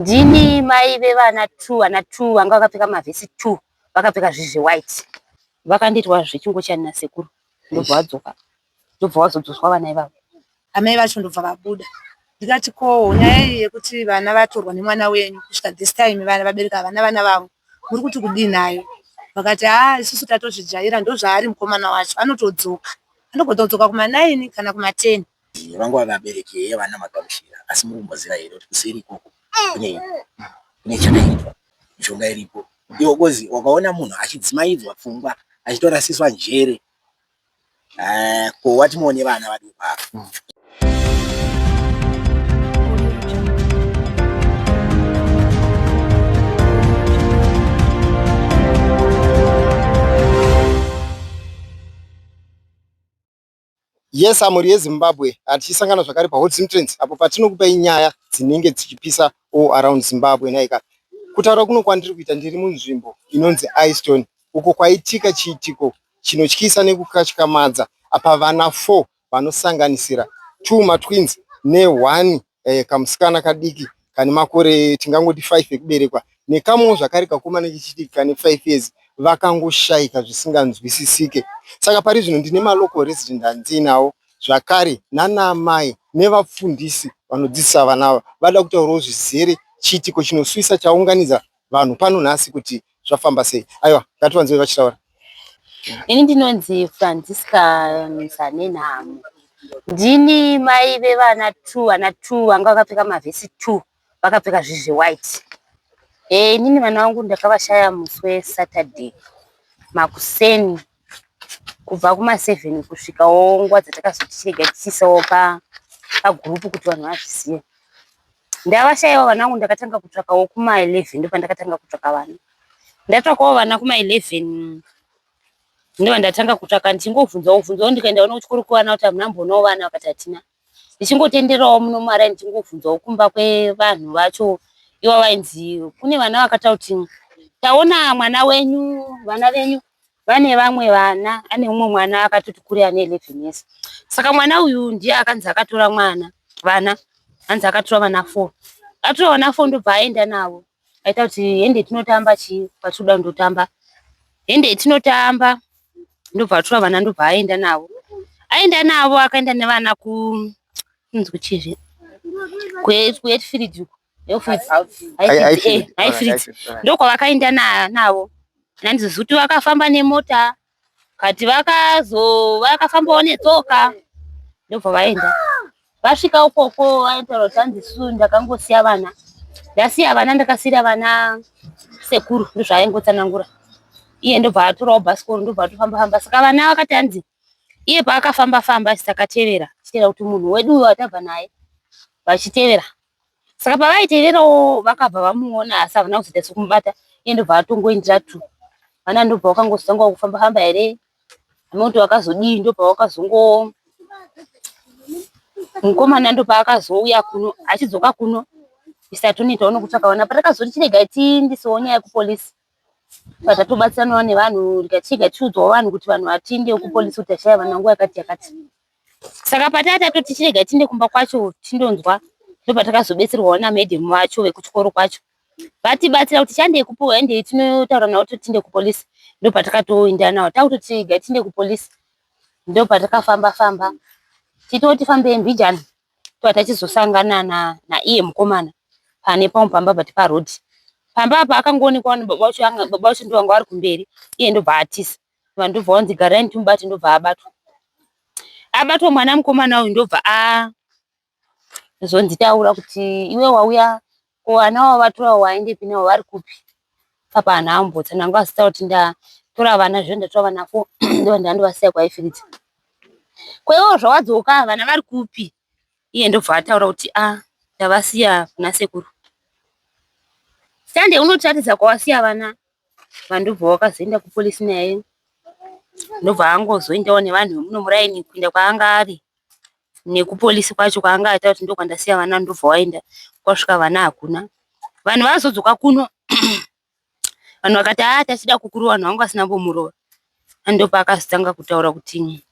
Ndini mai vevana 2 vanga vakapfeka mavhesi 2 vakapfeka zvizi white vakanditwa zvechingosha nasekuru ndobva vadzoka ndobva vazodzoswa vana ivavo amai vacho ndobva vabuda ndikati ko nyaya yekuti vana vatorwa nemwana wenyu kusvika this time vana vabereka vana vavo muri kuti kudii nayo vakati isusu tatozvijaira ndozvaari mukomana wacho anogotodzoka kuma9 kana kuma10 vangova vabereki vana magamushira asi muri kumboziva here kuti kuseri ikoko kune chakaitwa mishonga iripo iwo kozi wakaona munhu achidzimaidzwa pfungwa achitorasiswa njere ko watimuone vana vaduku ava. Yes, amuri yeZimbabwe atichisangana zvakare paHot Trends apo patinokupai nyaya dzinenge dzichipisa all around Zimbabwe naika. Kutaura kuno kwandiri kuita ndiri munzvimbo inonzi iStone uko kwaitika chiitiko chinotyisa nekukatyamadza apa vana 4 vanosanganisira 2 matwins ne1 kamusikana kadiki kane makore tingangoti 5 ekuberekwa nekamwewo zvakare kakoma nechidiki kane 5 years vakangoshaika zvisinganzwisisike. Saka pari zvino ndine malocal resident andinawo zvakare nanamai nevapfundisi vanodzidzisa vana ava vada kutaurawo zvizere chiitiko chinosvisa chaunganidza vanhu pano nhasi kuti zvafamba sei. Aiwa, ngativanzei vachitaura. ini ndinonzi Francisca Msanenhamo ndini mai vevana 2 vanga vakapfeka mavhesi 2 vakapfeka zvizi white. Inini vana vangu ndakavashaya musi weSaturday makuseni kubva kuma7 kusvikawo nguva dzatakazotichirega tichiisawo pagurupu kuti vanhu vazvizive. Ndavashayiwa vana vangu ndakatanga kutsvakawo kuma11 ndipo pandakatanga kutsvaka vana. Ndatsvakawo vana kuma11 ndipo ndatanga kutsvaka ndichingovhunzawo ndikaendawo kuchikoro kuvana kuti hamuna mboonawo vana vakati hatina. Ndichingotenderawo muno mara ndichingovhunzawo kumba kwevanhu vacho ivo vainzi kune vana vakataura kuti taona mwana wenyu vana venyu vane vamwe vana ane umwe mwana akatoti kure ane 11 years. Saka mwana uyu ndiye akanzi akatora vana hanzi akatora vana 4 atora vana 4 ndobva aenda navo aita kuti hende tinotamba patinoda kundotamba hende tinotamba ndobva atora vana ndobva aenda navo akaenda nevana kunzi kuchizvi kuHatfield ndokwavakaenda navo nandizoziva kuti vakafamba nemota kati vakafambawo netsoka ndobva vaenda vasvika ukoko vaitaura kuti hanzi su ndakangosiya vana ndasiya vana ndakasiyira vana sekuru ndozvaaingotsanangura iye ndobva atorawo bhasikoro ndobva atofamba saka vana vakati hanzi iye paakafamba achitevera kuti munhu wedu uyu watabva naye vachitevera. Saka pavaiteverawo vakabva vamuona asi havana kuzoita sekumubata iye ndobva atongoindira tu vana ndobva vakangozotanga kufamba here kuti vakazodii ndobva vakazongo mukomana ndobva akazouya kuno achidzoka kuno isatonitawo nokutsvaka vana patakazoti chirega tiindisewo nyaya kupolisi patatobatsiranawo nevanhu tikachirega tichiudzawo vanhu kuti vanhu atiindewo kupolisi kuti tashaya vana nguva yakati. Saka patatoti chirega tiinde kumba kwacho tindonzwa ndopatakazobetserwawo namedhemu vacho vekuchikoro kwacho vatibatsira kuti chandei kupuwa ende tinotaura navo kuti tiinde kupolisi ndopatakatoenda navo takutoti chirega tiinde kupolisi ndopatakafamba titoti fambei Mbijana tachizosangana naiye mukomana pane pamba bati parodhi pamba apa akangoonekwa baba vacho ndo vanga vari kumberi iye ndobva atisa ndobva vanzi garai timubate ndobva abatwa mwana mukomana uyu ndobva zonzitaura kuti iwe wauya vana wavatora waendepi navo vari kupi apa anhu ambotsananga asitaura kuti ndatora vana ndatora vana 4 ndo ndandovasiya kwaHatfield kwaivo zvawadzoka vana vari kupi iye ndobva ataura kuti ndavasiya kuna sekuru. Sande unotaridza kwawasiya vana vandobva wakazoenda kupolisi naye ndobva angozoendawo nevanhu vemuno muraini kuenda kwaanga ari nekupolisi kwacho kwaanga aita kuti ndokwandasiya vana ndobva waenda kwasvika vana hakuna. Vanhu vazodzoka kuno vanhu vakati tachida kukuru vanhu vangu asina mbomurova ndopa akazotanga kutaura kuti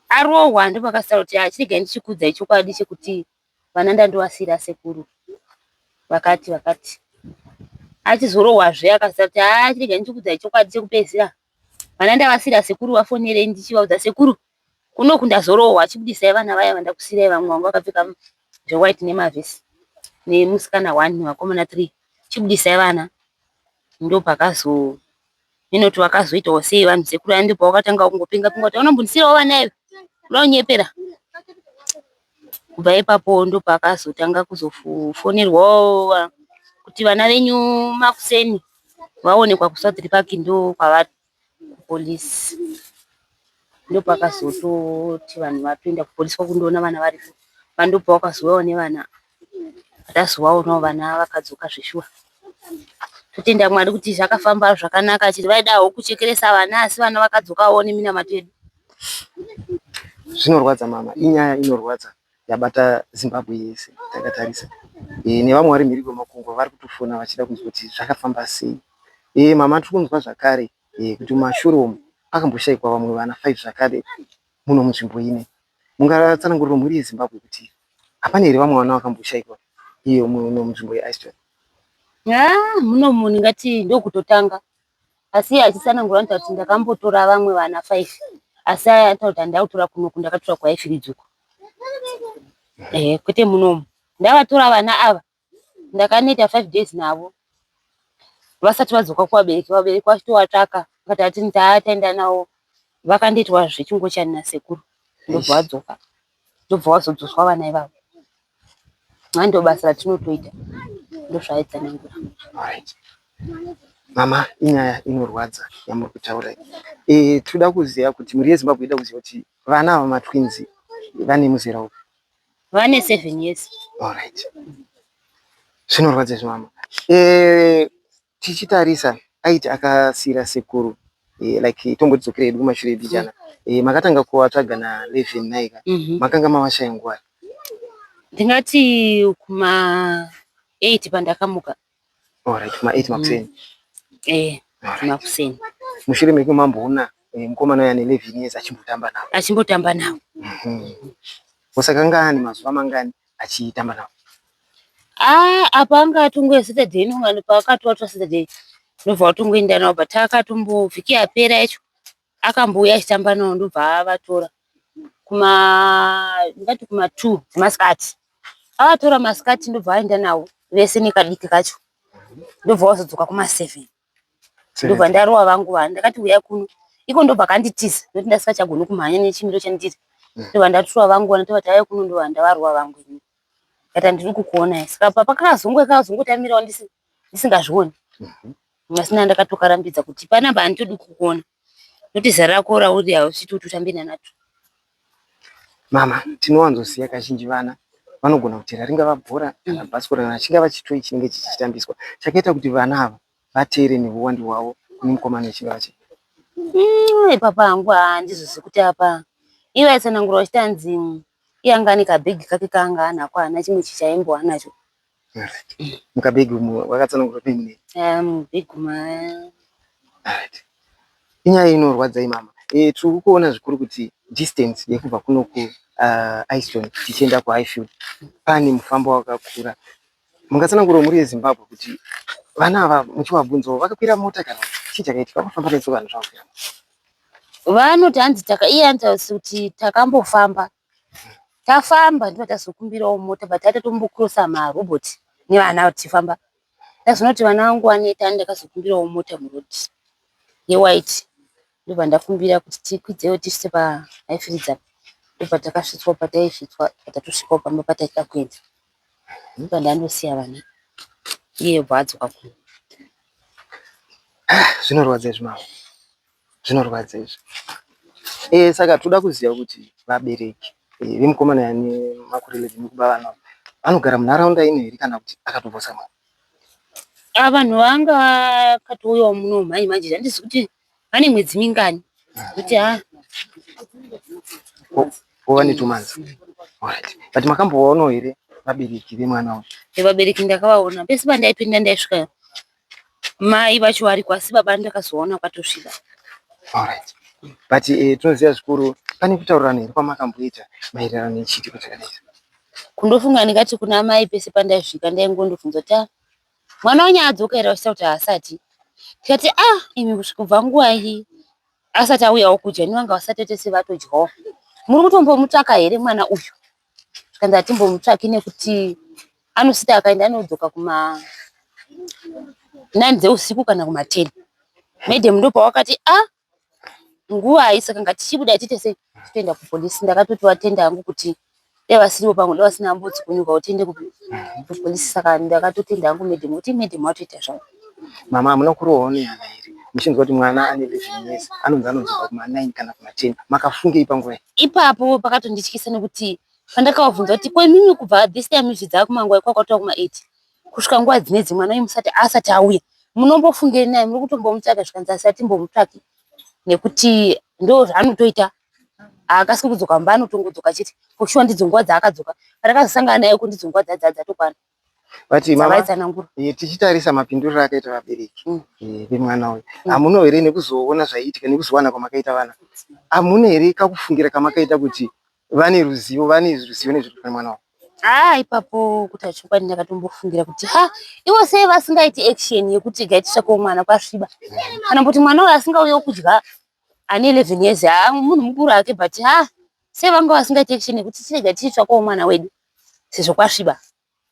arohwa ndopakasitaura kuti chirega ndichikudza chokwadi chekuti vana ndandovasiyira sekuru vakati achizorohwazve akaziva kuti chirega ndichikuudzai chokwadi chekupedzisira. Vana ndavasira sekuru vafonere ndichivaudza sekuru kunoku ndazorohwa achibudisai vana vaya vandakusirai vamwe vanga vakapfeka zvewhite nemavhesi nemusikana 1 vakomana 3 chibudisai vana. Ndopakazo inoti vakazoitawo sei vanhu sekuru aya ndipo vakatanga kungopinga kuti unombundisirawo vana ive kuda kunyepera. Kubva ipapo ndopakazotanga kuzofonerwawo kuti vana venyu Makuseni vaonekwa kuSouth Park ndo kwavari kupolisi. Ndopakazototi vanhu vatoenda kupolisi kwakundoona vana varipo. Vandopa vakazouyawo nevana vatazovaonawo vana vakadzoka zveshuwa. Totenda Mwari kuti zvakafamba zvakanaka achiti vaidawo kuchekeresa vana asi vana vakadzokawo neminamato yedu. Zvinorwadza mama, inyaya inorwadza yabata Zimbabwe yese takatarisa. Nevamwe vari mhiri kwemakungo vari kutofona vachida kunzwa kuti zvakafamba sei. Mama tiri kunzwa zvakare kuti mumashure umu akamboshayikwa vamwe vana 5 zvakare muno munzvimbo ine. Mungatsanangurira mhuri yeZimbabwe kuti hapana here vamwe vana vakamboshayikwa iyo muno munzvimbo yeIceland? Muno munhu ngati ndokutotanga. Asi achitsanangura kuti ndakambotora vamwe vana 5 asi atakuti ndautora kuno kundakatora kwaifiridzwa. Kwete munomu ndavatora vana ava ndakaneta 5 days navo vasati vadzoka kuvabereki. Vabereki vachitovatsvaka vakati ati ndataenda navo vakandiitwa zvechingochani nasekuru. Ndobva vadzoka ndobva vazodzoswa vana ivavo. Ndo basa ratinotoita ndozvaitsanangura. Mama, inyaya inorwadza yamuri kutaura. Toda kuziva kuti mhuri yeZimbabwe ida kuziva kuti vana ava matwins vane muzera upi? Vane 7 years. Alright. Zvinorwadza izvo mama. Tichitarisa aiti akasira sekuru like tombodzokerai hedu kumashure bijana. Makatanga kuvatsvaga na11 naika. Makanga mavashaya nguva? Ndingati kuma 8 pandakamuka. Alright, kuma 8 Makuseni. Makuseni. Mushure mekunge mamboona mukomana uya ane11 years achimbotamba nawo. Usakanga ane mazuva mangani achitamba nawo? Apa anga atongoye Saturday nongano pakatwatwa Saturday. Ndobva vatongoenda nawo but akatombovhiki yapera icho akambouya achitamba nawo ndobva avatora ngati kuma 2 masikati. Avatora masikati ndobva aenda nawo vese nekadiki kacho. Ndobva vazodzoka kuma 7. Ndobva ndarova vangu vanhu ndakati uya kuno. Iko ndobva kanditiza ndokuti ndasingachagoni kumhanya nechimiro chandiita. Ndobva ndatora vangu vanotova tauya kuno ndobva ndavarova vangu. Kata ndiri kukuona saka pakazongotamirawo ndisingazvioni. Masina ndakatokarambidza kuti panapa handitodi kukuona. Noti zara rako rauri hausviti utotambina nato. Mama, tinowanzoziva kazhinji vana vanogona kuti ringava bhora kana bhasikoro kana chingava chitoi chinenge chichitambiswa. Chakaita kuti vana ava vateere neuwandu hwavo nemukomana wechingava chii? Papa hangu handizozivi kuti apa ivo aitsanangura vachitanzi iyanga ane kabhegi kake kaanga anako hana chimwe chichaimbowa nacho. Mukabhegi umu wakatsanangura pemune? Mubhegi Inyaya inorwadza mama. Tiri kuona zvikuru kuti distance yekubva kuno kuIceland tichienda kuHighfield pane mufambo wakakura. Mungatsanangura mhuri yeZimbabwe kuti vana ava muchivabvunzawo vakakwira mota kana chii chakaitika vakafamba netsoka vanhu zvavakwira? Vanoti hanzi iye anzi kuti takambofamba tafamba ndipo tazokumbirawo mota but tatombokrosa marobhoti nevana tichifamba. Tazonoti vana vangu vaneta ndakazokumbirawo mota murodi yewhite. Ndobva ndakumbira kuti tikwidzewo tisvitse paHighfields apa. Ndobva takasvitswa pataisvitswa patatosvikawo pamba pataida kuenda. Ndobva ndandosiya vana iye bva adzoka kuno. Zvinorwadza izvi mama, zvinorwadza izvi. Saka toda kuziva kuti vabereki vemukomana ane makore 11 ekuba vana vanogara munharaunda ino here kana kuti akatobva samwe? Vanhu vanga akatouyawo muno mhanye manje handizivi kuti vane mwedzi mingani kuti ova ne 2 months. Alright. But makamboonawo here vabereki vemwana uyu? Vabereki ndakavaona pese pandaipinda ndaisvika mai vacho variko asi baba ndakazoona kwatosvika. Alright. But tinoziva zvikuru pane kutaurirana here kwamakamboita maererano nechitiko chakadai? kundofunga ndikati kuna mai pese pandasvika ndaingondobvunza kuti mwana wenyu adzoka here vachita kuti haasati. Tikati imi kusvika kubva nguva iyi asati auyawo kudya niwanga vasati tese vatodyawo. Muri kutombomutsvaka here mwana uyu? Tikanzi hatimbomutsvaki nekuti anosita akaenda anodzoka kuma 9 dzeusiku kana kuma 10. Madam ndopa wakati nguva haisaka ngatichibuda titese titoenda kupolisi. Ndakatoti watenda hangu kuti devasiriwo pamwe devasina mbudzi kunyuka utende kupolisi. Saka ndakatotenda hangu madam kuti madam watoita zvavo. Mama hamuna kurohwa neana here muchinzwa kuti mwana ane 11 years anonzi anodzoka kuma 9 kana kuma 10 makafungei panguva ipapo pakatondityisa nekuti pandakavabvunza kuti kwemimi kubva this time zvidzava kumanguva kwakatoa kuma 8 kusvika nguva dzinedzi mwana wenyu asati auya munombofungei naye? Muri kutombomutsvaka? Zvikanzi hatimbomutsvaki nekuti ndo zvaanotoita, haakasiki kudzoka mba anotongodzoka chete kushuwa ndidzo nguva dzaakadzoka. Pandakazosangana naye kundidzo nguva dzatokwana. Bati mama tichitarisa mapinduriro akaita vabereki vemwana uyu, hamuno here nekuzoona zvaiitika nekuzowana kwamakaita vana, hamuna here kakufungira kamakaita kuti vane ruzivo nezviri mwana uyu? Ipapo kuti achokwadi ndakatombofungira kuti ivo sei vasingaiti action yekuti gaititsvakewo mwana kwasviba, kana kuti mwana uyu asingauyewo kudya ane 11 years munhu mukuru ake, but sei vanga vasingaiti action yekuti tirega tichitsvakawo mwana wedu sezvo kwasviba.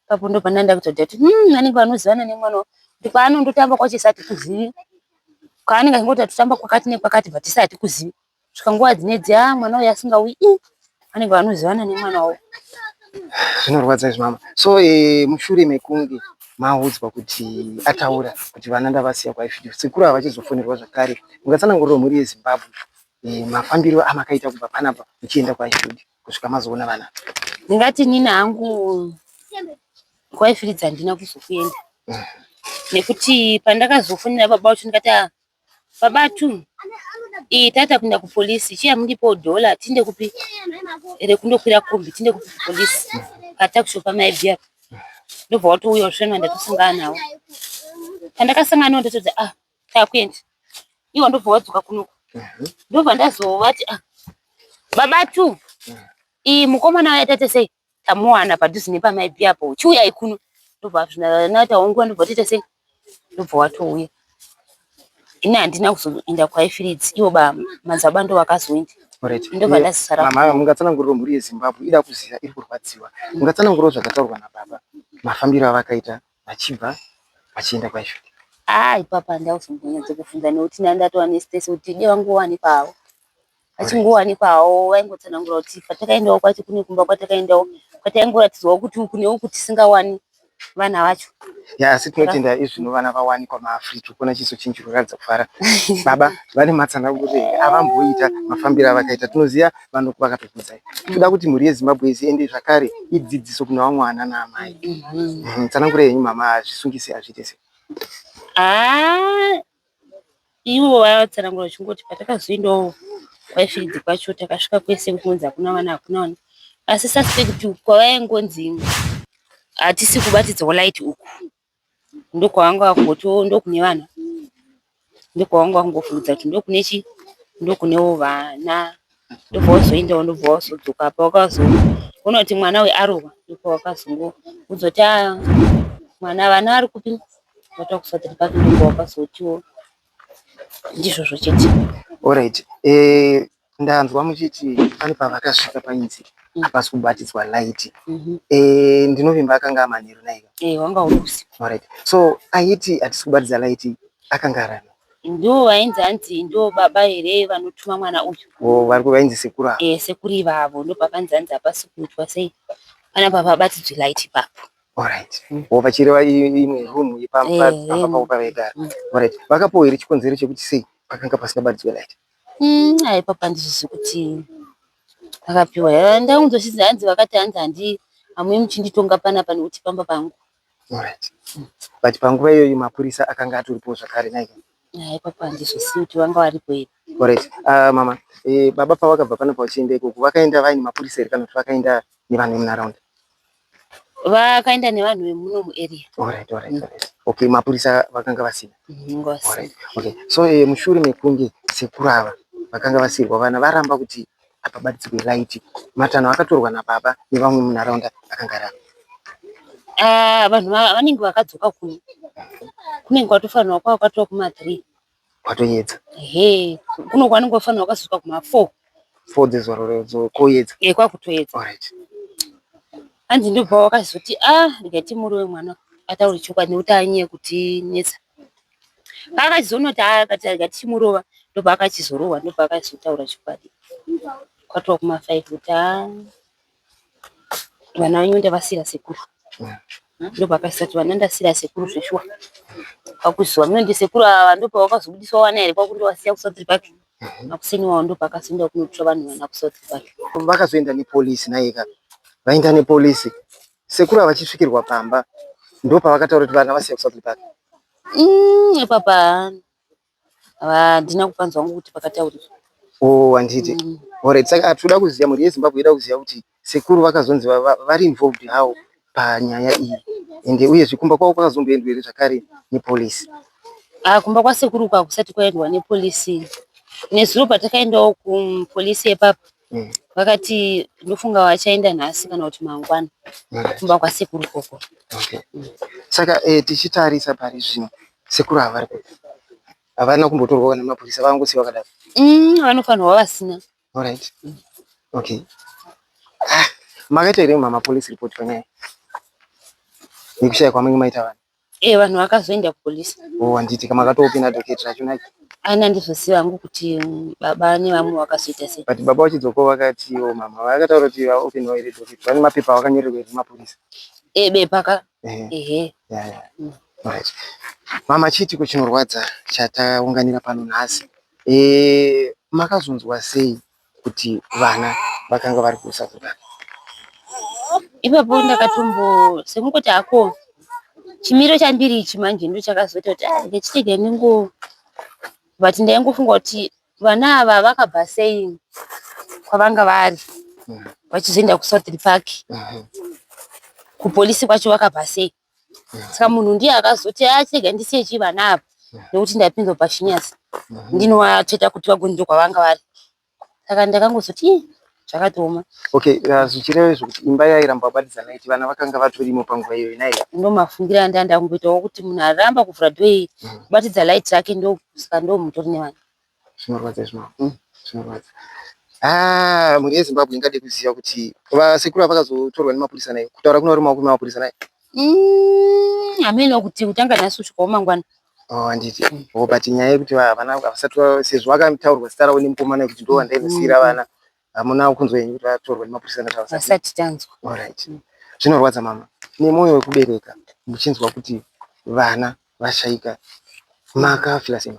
Ipapo ndo pandanda kutodha kuti vanenge vanozivana nemwana kuti kwaanondotamba kwacho isati kuzivi, kwaanenge achingoti tutamba kwakati nekwakati but isati kuzivi. Svika nguva dzinedzi mwana uyu asingauyi vanenge vanozivana nemwana wavo. Zvinorwadza izvi mama. So mushure mekunge maudzwa kuti ataura kuti vana ndavasiya kwaifidhi sekuru havachizofonerwa zvakare, mungatsananguriro mhuri yeZimbabwe mafambiro amakaita kubva panapa muchienda kwaifidhi kusvika mazoona vana? Ndingati nini hangu kwaifidhi dzandina kuzokuenda nekuti pandakazofonera baba vacho ndikati baba tu tata kuenda kupolisi chiya mundipo dola tinde kupi rekundokwira kombi tinde kupi kupolisi kata kushopa maibhiya ndobva watouya zvino ndatusangana nawo. Pandakasangana nawo ndotodzi takuenda iwo ndobva wadzoka kunoku ndobva ndazovati baba tu mukomana wayatate sei tamuwana padhuze nepamaibhiya po chiuyai kuno. Ndobva nataongwa ndobva tite sei ndobva watouya. Ina handina kuzoenda kwaifidhi iwo madzabando vakazoenda. Ndobva ndazisara. Mama mungatsananguriro mhuri yeZimbabwe ida kuziva iri kurwadziwa, mungatsananguriro zvakataurwa nababa mafambiro avakaita vachibva vachienda kwaifidhi? Ipapo handauzombonyatso kufunga nekuti ndandatova nesitesi kuti ide vangowanikwawo vachingowanikwawo vaingotsanangura kuti patakaendawo kwacho kune kumba kwatakaendawo kwataingoratidzwawo kuti uku neuku tisingawani vana vacho. Asi tinotenda izvino vana vawanikwa maafrika tikuona chiso chinji kuratidza kufara. Baba vane matsananguriro avamboita mafambiro avakaita? Tinoziva vanhu vakatokudzai, toda kuti mhuri yeZimbabwe iende zvakare idzidziso kuna vamwe vana naamai. Tsananguro yenyu mama hazvisungisi hazviite sei? Ivo vatsanangura chingoti patakazoendawo kwaifidhi kwacho takasvika kwese kunzi hakuna vana. Asi suspect kwavaingonzi hatisi kubatidzawo light uku ndokwavanga vakoto ndokune vana ndokwavanga vangofudza kuti ndokunechi ndokunewo vana. Ndobva wazoendawo ndobva wazodzoka pa wakazoona kuti mwana wearohwa ndokwa wakazongoudzwa kuti mwana vana vari kupi vatakusatiri pake ndobva wakazotiwo ndizvozvo chete. Alright. Ndanzwa muchiti pane pavakasvika painzi hapasi kubatidzwa light. Ndinovimba akanga amanheru naika? Wanga urusi. Alright. So aiti hatisi kubatidza light akanga arani? Ndo vainzi anzi ndo baba here vanotuma mwana uyu. Vari kuvainzi sekuru avo? Sekuru ivavo ndobva panzi anzi hapasi kuitwa sei panapa pabatidzwe light ipapo. Alright. Vachireva imwe room yepapapo pavaigara. Alright. Vakapiwa here chikonzero chekuti sei pakanga pasingabatidzwe light? Ipapo handizvizi kuti vakapiwa. Ndakunzosvitsa hanzi vakati hanzi hamwe muchinditonga panapa nekuti pamba pangu. Alright. But panguva iyoyo mapurisa akanga atoripo zvakare naika? Ipapo handizvisiyi kuti vanga varipo here. Alright. Mama baba pavakabva panapa vachienda ikoko vakaenda vaine mapurisa here kana kuti vakaenda nevanhu vemunharaunda? Vakaenda nevanhu vemuno muarea. Alright. Okay, mapurisa vakanga vasina? Ngosina. Okay. So mushure mekunge sekuru ava vakanga vasirwa vana varamba kuti apa batidzwe light. Matanho akatorwa nababa nevamwe munharaunda akangara. Vanhu vanenge vakadzoka kuno. Kunenge kwatofanirwa kwakatora kuma3. Kwatoedza. Kuno kwanenge kwafanirwa kwakazoka kuma4. 4 dzezuva rodzo koedza. Kwakutoedza. Alright. Hanzi ndobva wakazoti ndikati muri wemwana ataure chokwadi nekuti anyaya kuti netsa. Akachizonoti akati ngatichimurova ndobva akachizorohwa ndobva akazotaura chokwadi. Kwatova kuma5 kuti vana venyu ndavasira sekuru. Ndobva akasati vana ndasira sekuru zveshwa. Kwakuziva mino sekuru ava ndobva wakazobudiswa wana here kwakundovasiya kuSouth Park. Nakuseni wavo ndobva akazoenda kunotora vanhu vana kuSouth Park. Vakazoenda nepolisi naika. Vaenda nepolisi. Sekuru vachisvikirwa pamba ndopa vakataura kuti vana vasiya kuSouth Park. Papa handina kupanzwa wangu kuti pakataurirwa. Handiti. Alright, saka toda kuziva mhuri yeZimbabwe ida kuziva kuti sekuru vakazonzi vari involved hawo panyaya iyi. Ende uyezve kumba kwavo kwakazomboendwa here zvakare nepolisi. Kumba kwasekuru kwakusati kwaendwa nepolisi. Nezuro patakaendawo kupolisi epapa. Vakati ndofunga vachaenda nhasi kana kuti mangwana. Kumba kwasekuru koko. Okay. Saka tichitarisa pari zvino sekuru havari kuti havana kumbotorwa nemapolisi vangosiwa kadaro. Vanofanirwa vasina. Alright. Okay. Makaita here mama police report panyaya nekushaya kwamunge maita vanhu? Vanhu vakazoenda kupolisi. Handiti kama makatopinda advocate rachona. Handizosiva hangu kuti baba nevamwe vakazoita sei. But baba vachidzoka vakati mama vakataura kuti vaopenwa here advocate. Vane mapepa avakanyorerwa here mapolisi? Bepa Alright. Mama, chiitiko chinorwadza chataunganira pano nhasi. Makazonzwa sei kuti vana vakanga vari kuSouth Park? Ipapo ndakatombo sekungoti ako chimiro chandiri ichi manje ndo chakazoita kuti ndechitege ningo but ndaingofunga kuti vana ava vakabva sei kwavanga vari vachizoenda kuSouth Park. Kupolisi kwacho vakabva sei. Saka munhu ndiye akazoti chitege ndisiye chi vana ava nekuti ndapinzwa pashinyasi ndinowacheta kuti vagonzo kwavanga vari. Saka ndakangozoti zvakatoma. Okay, zvichireva zvekuti imba yairamba kubatidza light vana vakanga vatorimo panguva iyoyo nayo. Ndomafungira ndandangoitawo kuti munhu aramba kuvhura dhoo kubatidza light rake saka mutori nevana. Zvinorwadza izvona. Zvinorwadza. Mhuri yeZimbabwe ingade kuziva kuti vasekuru vakazotorwa nemapolisa nayo kutaura kuno vari maoko emapurisa nayo. Hameno kuti kutanga nhasi kusvikawo mangwana. Handiti. But nyaya yekuti vana vasati sezvo vakataurwa zita ravo nemukomana kuti ndo wandainosiira vana hamuna kunzwenyu kuti vatorwa nemapolisa vasati tanzwa. Alright. Zvinorwadza mama. Nemwoyo wekubereka muchinzwa kuti vana vashaika makafira sei?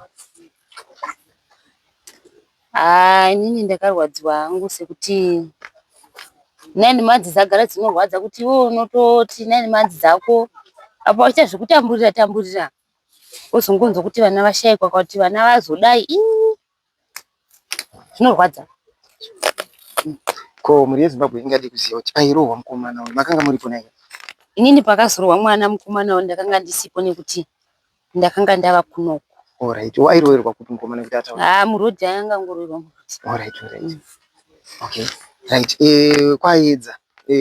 Inini ndakarwadziwa hangu sekuti nani madzi dzagara dzinorwadza kuti iwe unototi nani madzi dzako apa wacha zvekutamburira wozongonzwa kuti vana vashaikwa kuti vana vazodai zvinorwadza. Ko mhuri yeZimbabwe ingade kuziva kuti pairohwa mukomana uyu makanga muripo naye? Inini pakazorwa mwana mukomana uyu ndakanga ndisipo nekuti ndakanga ndava kunoko. Alright. Airoverwa kuti mukomana kuti ataura? Murodhi ayanga ngoroverwa murodhi. Alright. Okay. Right. Kwaedza.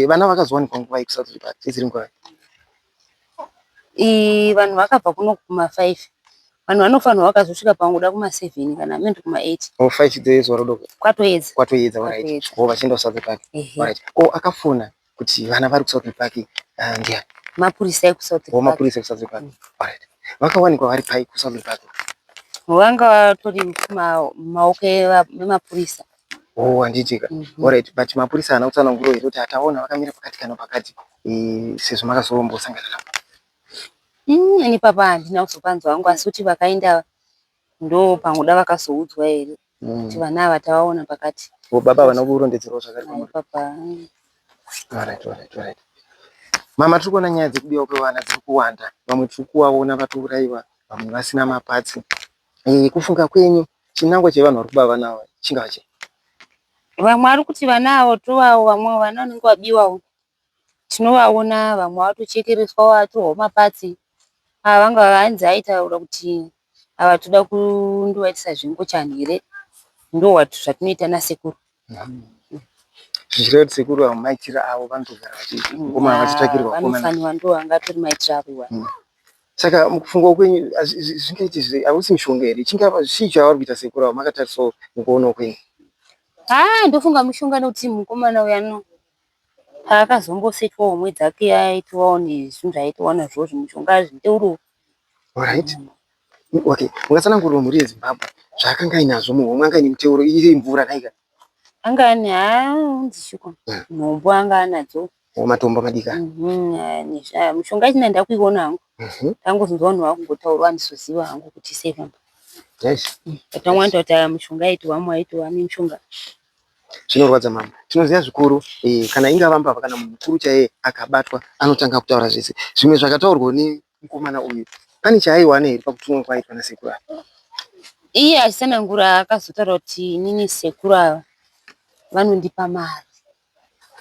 Vana vakazowanikwa nguva kuSouth Park dziri nguva? Vanhu vakabva kuno kuma5. Vanhu vanofanirwa vakazosvika panguda kuma7 kana mendo kuma8. 5 dzezuva rodoko. Kwatoedza. Alright. Vachienda kuSouth Park. Alright. Akafona kuti vana vari kuSouth Park ndiani? Mapurisa ekuSouth Park. Mapurisa ekuSouth Park. Alright. Vakawanikwa vari pai kuSouth Park? Vanga vatori maoko emapurisa. Handitika. Alright. But mapurisa haana kutsanangura here kuti ataona vakamira pakati kana pakati sezvo makazombosangana navo? Ini papa handina kuzopanzwa hangu asi kuti vakaenda ndo panguda vakazoudzwa here kuti vana ava tavaona pakati. Baba havana kurondedzerwa zvakare papa. Alright. Mama, tiri kuona nyaya dzekubiwa kwevana dziri kuwanda. Vamwe tiri kuvaona vatouraiwa, vamwe vasina mapatsi. Kufunga kwenyu chinangwa chevanhu vari kuba vana ava chingava chii? Vamwe vari kuti vana avo tovavo, vamwe vana vanenge vabiwawo tinovaona, vamwe vatochekereswa vatorwawo mapatsi. Vanga vanzi aitaura kuti ava toda kundovaitisa zvingochani here, ndo zvatunoita nasekuru. zvichireva kuti sekuru avo maitira avo vanotogara vachikomana vachitsvakirwa vakomana. Vanofanirwa ndo vanga tori maitira avo iwayo. Saka mukufunga kwenyu zvingaiti hausi mishonga here chingava chii chavari kuita sekuru avo makatarisawo mukuona kwenyu? Ndofunga mishonga nekuti mukomana uyano paakazombosetwawo mwedzi dzake aitwawo nezvinhu zvaaitwawo nazvo zvimushonga zviteuro. Alright. Okay, mungatsanangurira mhuri yeZimbabwe zvaakanga ainazvo muhomwe anga ine muteuro iri mvura naika? Anga ane ndishuko nhombo anga anadzo. Matombo madika. Mishonga ichina ndakuiona hangu. Tangozonzwa vanhu vakungotaura vandizoziva hangu kuti seven. Yes. Tatamwanda kuti mishonga aitwa mishonga. Zvinorwadza mama. Tinoziva zvikuru kana ingava mbavha kana munhu mukuru chaiye akabatwa anotanga kutaura zvese. Zvimwe zvakataurwa nemukomana uyu. Pane chaaiwana here pakutumwa kwaitwa nasekuru ava? Iye achisanangura akazotaura kuti inini sekuru ava vanondipa mari.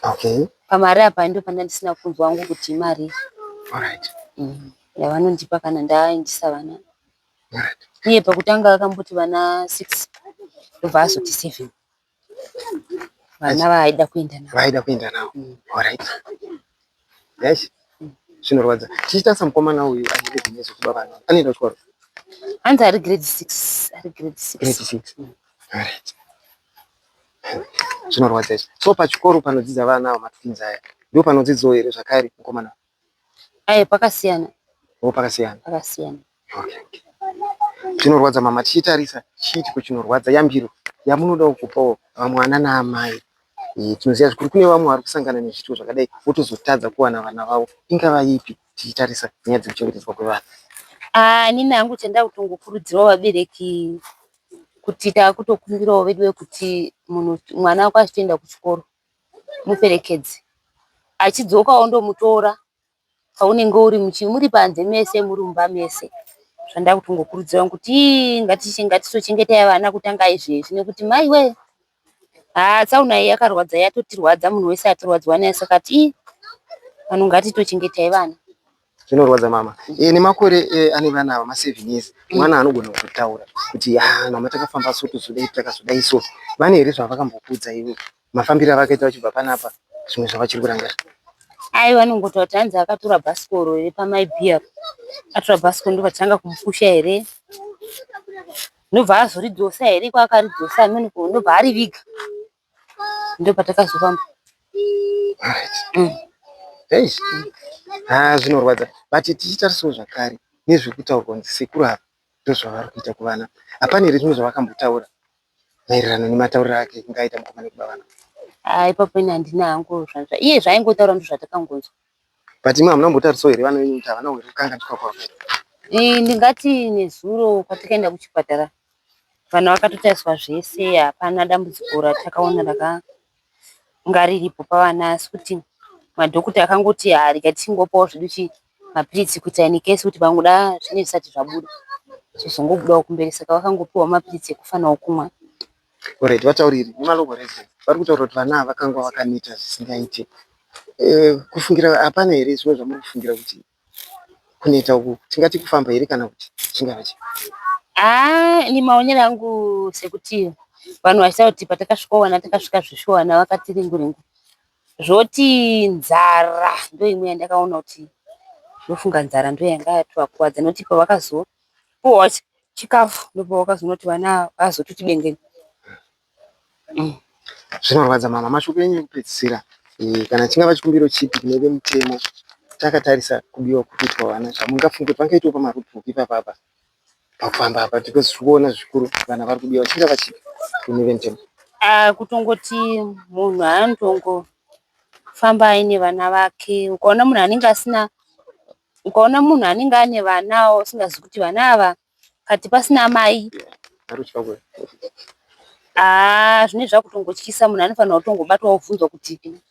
Okay. Pamari apa ndo pandandisina kunzwa wangu kuti mari. Alright. Yavanondipa kana ndaendesa vana. Alright. Iye pakutanga akamboti vana 6 ndobva azoti 7. Vana vaida kuenda navo. Vaida kuenda navo. Alright. Yes. Zvinorwadza. Tichitarisa mukomana uyu ane bhizinesi kuba vana. Anoenda kuchikoro? Anzi ari grade 6. Ari grade 6. Grade 6. Alright. Zvinorwadza izvi. So pachikoro panodzidza vana ava matwins aya ndio panodzidziwo here zvakare mukomana? Pakasiyana. Pakasiyana. Pakasiyana. Okay. Zvinorwadza mama, tichitarisa chiitiko chinorwadza yambiro yamunoda kupawo vamwana naamai. Tinoziva zvikuru kune vamwe vari kusangana nezvitiko zvakadai votozotadza kuwana vana vavo. Ingava ipi tichitarisa nyaya dzekuchengetedzwa kwevana? Nini hangu tenda kutongokurudzirawo vabereki kuti takutokumbirawo vedu kuti mwana wako achitoenda kuchikoro muperekedze. Achidzokawo ndomutora paunenge uri muri panze mese muri mumba mese. Zvanda kutongokurudzira kuti ngatitochengetai vana kutanga izvezvi nekuti mai we tsauna iyi yakarwadza yatotirwadza munhu wese atirwadzwa naye saka vanhu ngatitochengetai vana. Zvinorwadza mama. Nemakore ane vana ava 7 years mwana anogona kutotaura kuti mama takafamba so tozodai takazodai so. Vane here zvavakambokudza ivo mafambiro avakaita vachibva panapa zvimwe zvavachiri kurangara? Vanongotaura kuti hanzi akatora bhasikoro here pamaibhiya. Atora bhasikoro ndovatanga kumupusha here. Ndobva azoridzosa here kwaakaridzosa ndobva ariviga. Ndopatakazofamba. Alright. Zvinorwadza. But tichitarisawo zvakare nezvekutaurwa kuti sekuru ava ndozvavari kuita kuvana. Hapana here zvimwe zvavakambotaura maererano nematauriro ake kungaita mukomana kuba vana? Ipapo ine handina hangu iye zvaingotaura ndozvatakangonzwa. But imwe hamuna kumbotarisawo here vana venyu kuti havana here kukanganikwa kwavo? Ndingati nezuro kwatakaenda kuchipatara vana vakatotariswa zvese, hapana dambudziko ratakaona rakanga riripo pavana, asi kuti madhokota akangoti rikatingopawo zvedu mapiritsi kuti anikesi kuti vangoda zvine zvisati zvabuda zozongobudawo kumberi, saka vakangopiwa mapiritsi ekufanawo kumwa. Alright, vatauriri nemalogorezi vari kutaura kuti vana vakanga vakaneta zvisingaiti. Kufungira hapana here zvimwe zvamuri kufungira kuti kuneta uku tingati kufamba here kana kuti chingava chi? Ni maonero angu sekuti vanhu vachitaura kuti patakasvika wana takasvika zvishowana vakati ringu zvoti nzara ndo imwe yandakaona kuti ndofunga nzara ndo yanga yatovakuwadza nekuti pavakazopuwa chikafu ndopavakazoona kuti vana vazototi bengeni. Zvinorwadza mama. Mashoko enyu ekupedzisira kana chingava chikumbiro chipi kune vemutemo takatarisa kubiwa kuitwa vana zvamungafunga kuti vangaitwa pamaruthupi ipapapa pakufamba apa tikazviona zvikuru vana vari kubiwa chingava chipi kune vemutemo? Kutongoti munhu anotongofamba aine vana vake. Ukaona munhu anenge ane vana usingazivi kuti vana ava kati pasina mai zvine zvakutongotyisa. Munhu anofanira kutongobatwa obvunzwa kuti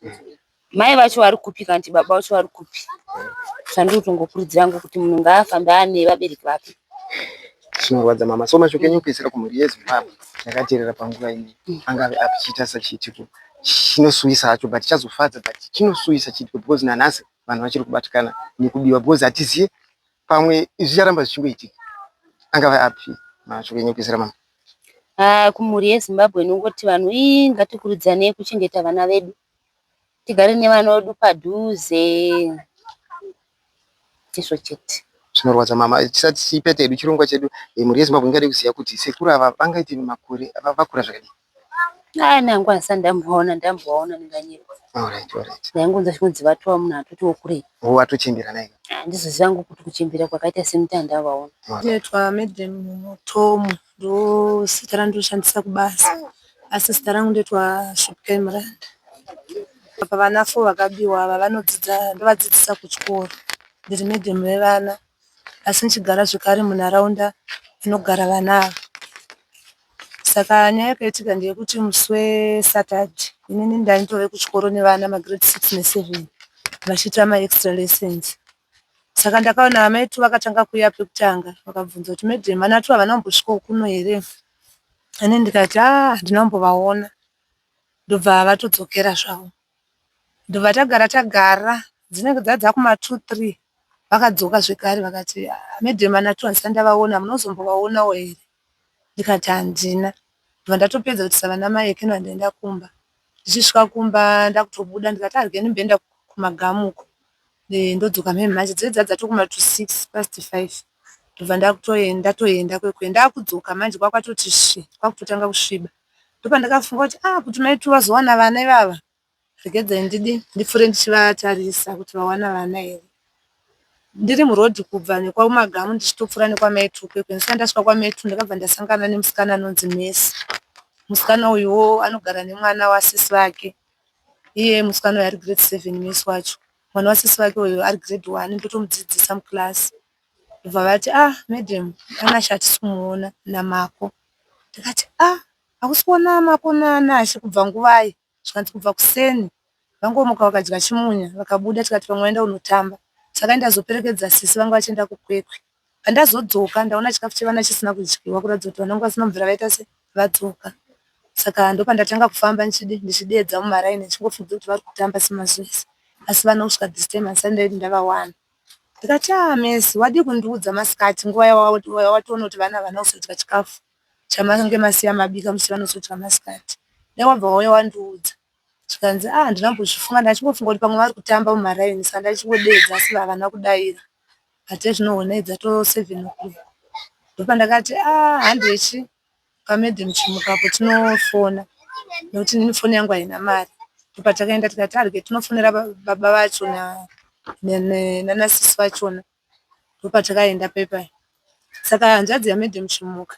mai vacho vari kupi kana kuti baba vacho vari kupi. Zvandiri kutongokurudzira kuti munhu ngaafambe ane vabereki vake. Zvinorwadza mama. So mashoko enyu kupedzisira kumhuri yeZimbabwe yakateerera panguva ino angave api chiitasa chiitiko chinosuyisa hacho but chazofadza but chinosuyisa chiitiko because nanhasi vanhu vachiri kubatikana nekubiwa because hatizivi pamwe zvicharamba zvichingoitika. Angava api mashoko enyu kupedzisira mama? Kumhuri yeZimbabwe nongoti vanhu ngatikurudzirane kuchengeta vana vedu tigare nevana vedu padhuze, izvo chete. Zvinorwadza mama, tisati chipete hedu chirongwa chedu. Mhuri yeZimbabwe ingade kuziva kuti sekuru ava vangaite makore vakura zvakadii? Nangu asati ndambovaona ndinganyerwa. Alright. Ndaingonza kunzi vatova munhu atotiwo kurei. Watochembera naye? Handizoziva ngo kuti kuchembera kwakaita semutanda ndavaona. Ndinoitwa Madam Tomu, ndo zita randoshandisa kubasa, asi zita rangu ndoitwa Shopken Muranda. Vana 4 vakabiwa ava vanodzidza, ndovadzidzisa kuchikoro. Ndiri madam vevana, asi ndichigara zvekare munharaunda inogara vana ava. Saka nyaya yakaitika ndeyekuti musi weSaturday inini ndaindove kuchikoro nevana magrade 6 ne7 vachiita maextra lessons. Saka ndakaona amai tu vakatanga kuuya pekutanga, vakabvunza kuti madam vana tu havana kumbosvikawo kuno here? Ini ndikati ndinambovaona. Ndobva vatodzokera zvavo. Ndobva tagara dzinenge dzadza kuma 2-3 vakadzoka zvekare vakati madam vana tu handisati ndavaona, munozombovaonawo here? Ndikati handina. Ndobva ndatopedza kuti savana mai ekeno ndaenda kumba. Ndichisvika kumba ndakutobuda ndikati harigeni mboenda kumagamuko. Ndodzoka mhembe manje dzadzatu kuma 5:06. Ndobva ndatoenda kwekwe kudzoka manje kwakatoti kwakutotanga kusviba. Ndopa ndakafunga kuti mai tu vazowana vana ivava, regedzai ndipfuure ndichivatarisa kuti vawana vana here. Ndiri murodhi kubva nekwamagamu ndichitopfuura nekwamai tu kwekwe. Ndisati ndasvika kwamai tu ndakabva ndasangana nemusikana anonzi Messi. Musikana uyuwo anogara nemwana wasisi vake. Iye musikana uyu ari grade 7 Messi wacho. Mwana wasisi vake uyu ari grade 1, ndotomudzidzisa mukilasi. Ndobva vati madam Anasha hatisi kumuona namako. Ndikati hakusi kuona mako naAnasha kubva nguvai? Zvikanzi kubva kuseni. Vangomuka vakadya chimunya vakabuda tikati pamwe vaenda kunotamba. Saka ndazoperekedza sisi vanga vachienda kukwekwe. Pandazodzoka ndaona chikafu chevana chisina kudyiwa kuratidza kuti vananga vasina mvura vaita sevadzoka. Saka ndopandatanga kufamba ndichidedza mumaraini ndichingofunga kuti vari kutamba semazuva ese. Asi vana kusvika this time handisati ndaiti ndavawana. Ndikati Messi wadi kundiudza masikati nguva yawatoona kuti vana havana kuzodya chikafu chamange masiya mabika musi vanozodya masikati. Wabva wauya wandiudza. Zvikanzi ndinambozvifunga ndachingofunga kuti pamwe vari kutamba mumaraini saka ndachingodedza asi havana kudaira. Ate zvinoona idzato 7 o'clock. Ndopa ndakati handichi paMadam Chimukapo tinofona nokuti nini foni yangu haina mari. Ndopa takaenda tikati harige tinofonera baba vacho nanasisi vachona. Ndopa takaenda pepai. Saka hanzvadzi yaMadam Chimuka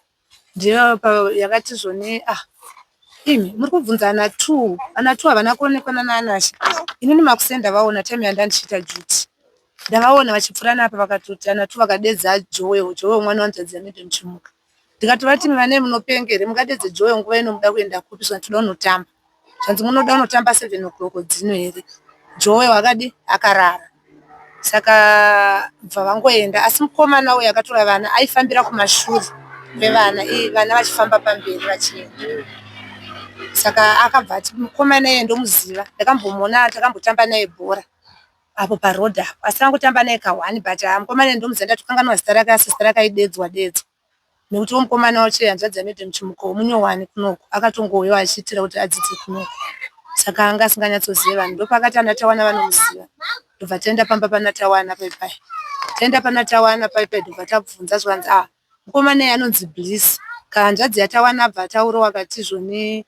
ndiyo yakati zvone imi muri kubvunza ana 2 havana kuonekwa naAnasha. Inini makuseni ndavaona time yandandichiita duty. Ndavaona vachipfuura napa vakatoti ana 2 vakadedza Joel mwana wanzvadzi yaMadam Chimuka. Ndikati vati vane munopengere mungadedze Joel nguva ino muda kuenda kupi? Zvanzi toda kunotamba. Zvanzi munoda kunotamba 7 o'clock dzino here? Joel akadi akarara. Saka bva vangoenda asi mukomana uyu akatora vana aifambira kumashure kwevana, vana vachifamba pamberi vachienda. Saka akabva ati mukomana iye ndomuziva, ndakambomuona takambotamba naye bhora apo parodhi apo, asi tangotamba naye ka1 but mukomana ndomuziva ndatokanganwa zita rake asi zita rake aidedzwa nekuti mukomana wacho hanzvadzi yaMadam Chimuka munyowani kunoko akatongouya achiitira kuti adzidze kunoko. Saka anga asinganyatsoziva vanhu. Ndopakati ana Tawana vanomuziva. Ndobva taenda pamba pana Tawana paipai. Taenda pana Tawana paipai ndobva tabvunza zvanzi mukomana iye anonzi Bliss. Hanzvadzi yaTawana abva ataurawo akati zvone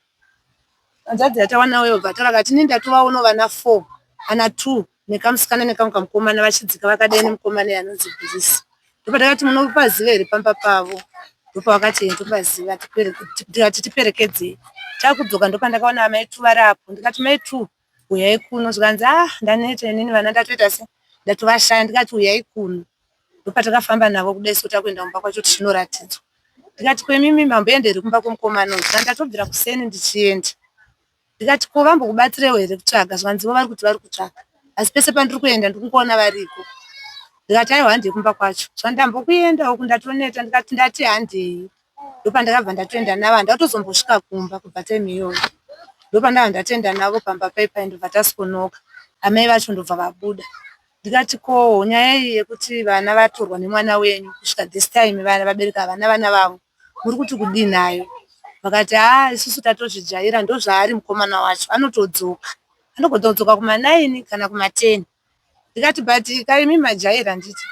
hanzvadzi yaTawana uyo bva taura akati ini ndatovaona vana 4 ana 2 nekamusikana nekamwe kamukomana vachidzika vakadai nemukomana iye anonzi Bliss. Ndopa takati munopaziva here pamba pavo? Ndopa vakati ndopaziva tikati tiperekedzei. Takudzoka ndopa ndakaona amai 2 vari apo. Ndikati mai 2 uyai kuno. Zvikanzi ndaneta inini vana ndatoita se ndatovashaya. Ndikati uyai kuno. Ndopa takafamba navo kudai sota kuenda kumba kwacho tichinoratidzwa. Ndikati kwemimi mamboenderi kumba kwomukomana uyu? Ndatobvira kuseni ndichienda. Ndikati ko vambokubatsirewo here kutsvaga? Zvikanzi vo vari kuti vari kutsvaga asi pese pandiri kuenda ndiri kungoona variko. Ndikati aiwa handei kumba kwacho. Zvandambokuendawo kundatoneta. Ndikati ndati handei. Ndopa ndakabva ndatoenda navo ndatozombosvika kumba kubva time iyoyo. Ndopa ndabva ndatoenda navo pamba paipai ndobva tasikonoka. Amai vacho ndobva vabuda. Ndikati ko nyaya iyi yekuti vana vatorwa nemwana wenyu kusvika this time vana vabereka vana vavo muri kuti kudii nayo? Vakati isusu tatozvijaira ndozvaari mukomana wacho anotodzoka. anogotodzoka kuma9 kana kuma10. Ndikati but kai mimi majaira nditi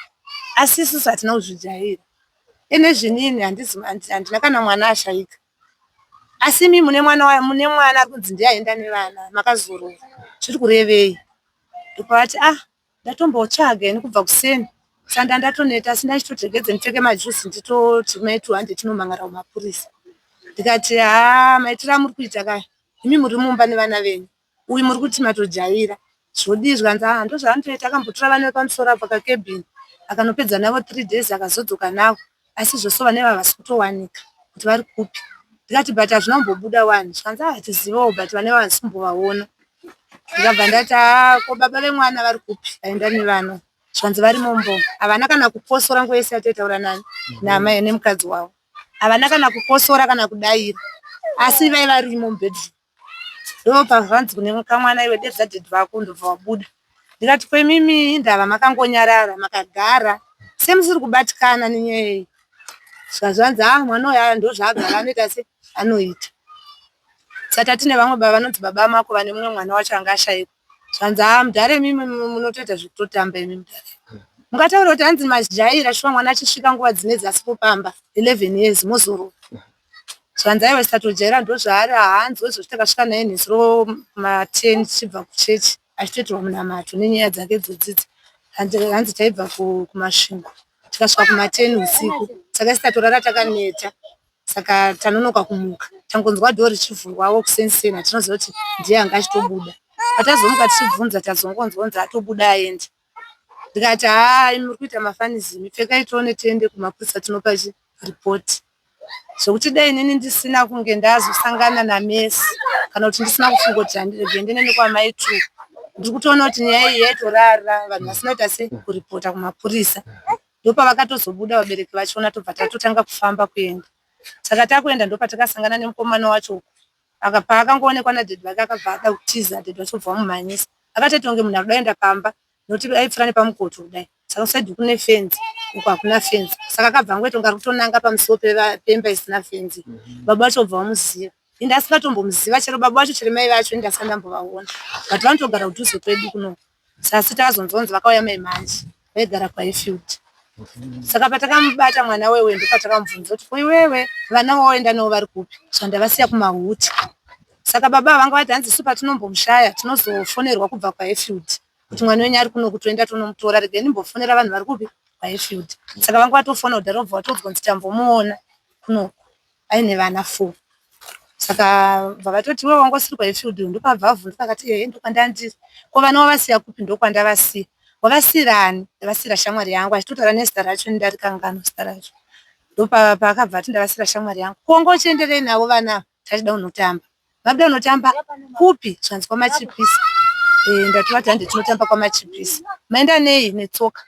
asi isusu hatina kuzvijaira ene zvinini handina kana mwana ashaika asi mimi mune mwana kunzi ndiaenda nevana makazorora zviri kurevei. Ndopati ndatombotsvaga ini kubva kuseni sanda ndatoneta asi ndachitotegedze ndipfeke majusi nditoti mai 200 tinomangara kumapurisa. Ndikati maitira muri kuita kaya imi muri mumba nevana venyu uyu muri kuti matojaira zvodii zvikanzi ndozvaanotoita akambotora vana vepamusoro pakakebhini akanopedza navo 3 days akazodzoka navo asi zvose vane vavasi kutowanika kuti vari kupi. Ndikati but hazvina kumbobuda wani zvikanzi hatizivawo but vane vavasi kumbovaona. Ndikabva ndati ko baba vemwana vari kupi aenda nevana zvikanzi vari mumbo havana kana kukosora nguva yese yataitaura nani namai nemukadzi wavo havana kana kukosora kana kudaira asi vai vari mubhedroom. Ndopazvanzi kune kamwana iwe dedzadhedhi vako ndobva wabuda. Ndikati kwemimi indava makangonyarara makagara semusiri kubatikana nenyaya zvikazvanzi mwana uyu ndozvaagara anoita se anoita. Saka tine vamwe baba vanonzi baba mako vane mumwe mwana wacho anga ashayikwa zvanzi mudhare mimi munotoita zvekutotamba imi mudhare mukataura kuti hanzi majaira shuwa mwana achisvika nguva dzinedzi asi kupamba 11 years mozoro zvanzi aiwe satojaira ndozvaari hanzi wezvoti takasvika naye nesiro ma10 tichibva kuchechi achitoitirwa munamato nenyaya dzake dzodzidzi hanzi taibva kumasvingo tikasvika kuma10 usiku saka sitatorara takaneta saka tanonoka kumuka tangonzwa dhoo richivhurwawo kusensena tinoziva kuti ndiye anga achitobuda atazomuka tichibvunza tazongonzwa atobuda aenda. Ndikati muri kuita mafanizimi pfekai tione tiende kumapurisa tinopa ripoti zvokuti dai inini ndisina kunge ndazosangana namesi kana kuti ndisina kufunga kuti handinende kwamai 2 ndiri kutoona kuti nyaya iyi yaitorara vanhu vasina kuita se kuripota kumapurisa. Ndopavakatozobuda vabereki vachiona tobva tatotanga kufamba kuenda. Saka takuenda ndopatakasangana nemukomana wacho paakangoonekwa nadhedhi vake akabva ada kutiza dhedhi vacho bva mumhanyisa akatoti kunge munhu akudaenda pamba nokuti aipfuura nepamukoto kudai saka kusaidhi kune fenzi uko hakuna fenzi saka akabva angoita kunge ari kutonanga pamusuwo pemba isina fenzi. Baba vacho bva vamuziva inde asingatombomuziva chero baba vacho chero mai vacho inde asingandambovaona but vanotogara kudhuze kwedu kuno sasi takazonzonzi vakauya mai manje vaigara kwaIfield. Saka patakamubata mwana wewe ndopatakamubvunza kuti iwewe vana vaoenda navo vari kupi zvandavasiya kumahuti. Saka baba vanga vati hanzi isu patinombomushaya tinozofonerwa kubva kwaIfield kuti mwana wenyu ari kuno kutoenda tonomutora regai nimbofonera vanhu vari kupi kwaIfield. Saka vanga vatofona kudhara vobva vatodzwa kuti tambomuona kunoko aine vana 4. Saka bva vatoti iwe wangosiri kwaIfield ndopabva vabvunza akati ndokwandandiri ko vana wavasiya kupi ndokwandavasiya wavasirani ndavasira shamwari yangu achitotaura nezita racho ndarikangano zita racho. Ndopakabva ati ndavasira shamwari yangu kongochienderei navo vana tachida kunotamba vabuda kunotamba kupi zvanzi kwamachipisi. Ndatovati handi tinotamba kwamachipisi maenda nei netsoka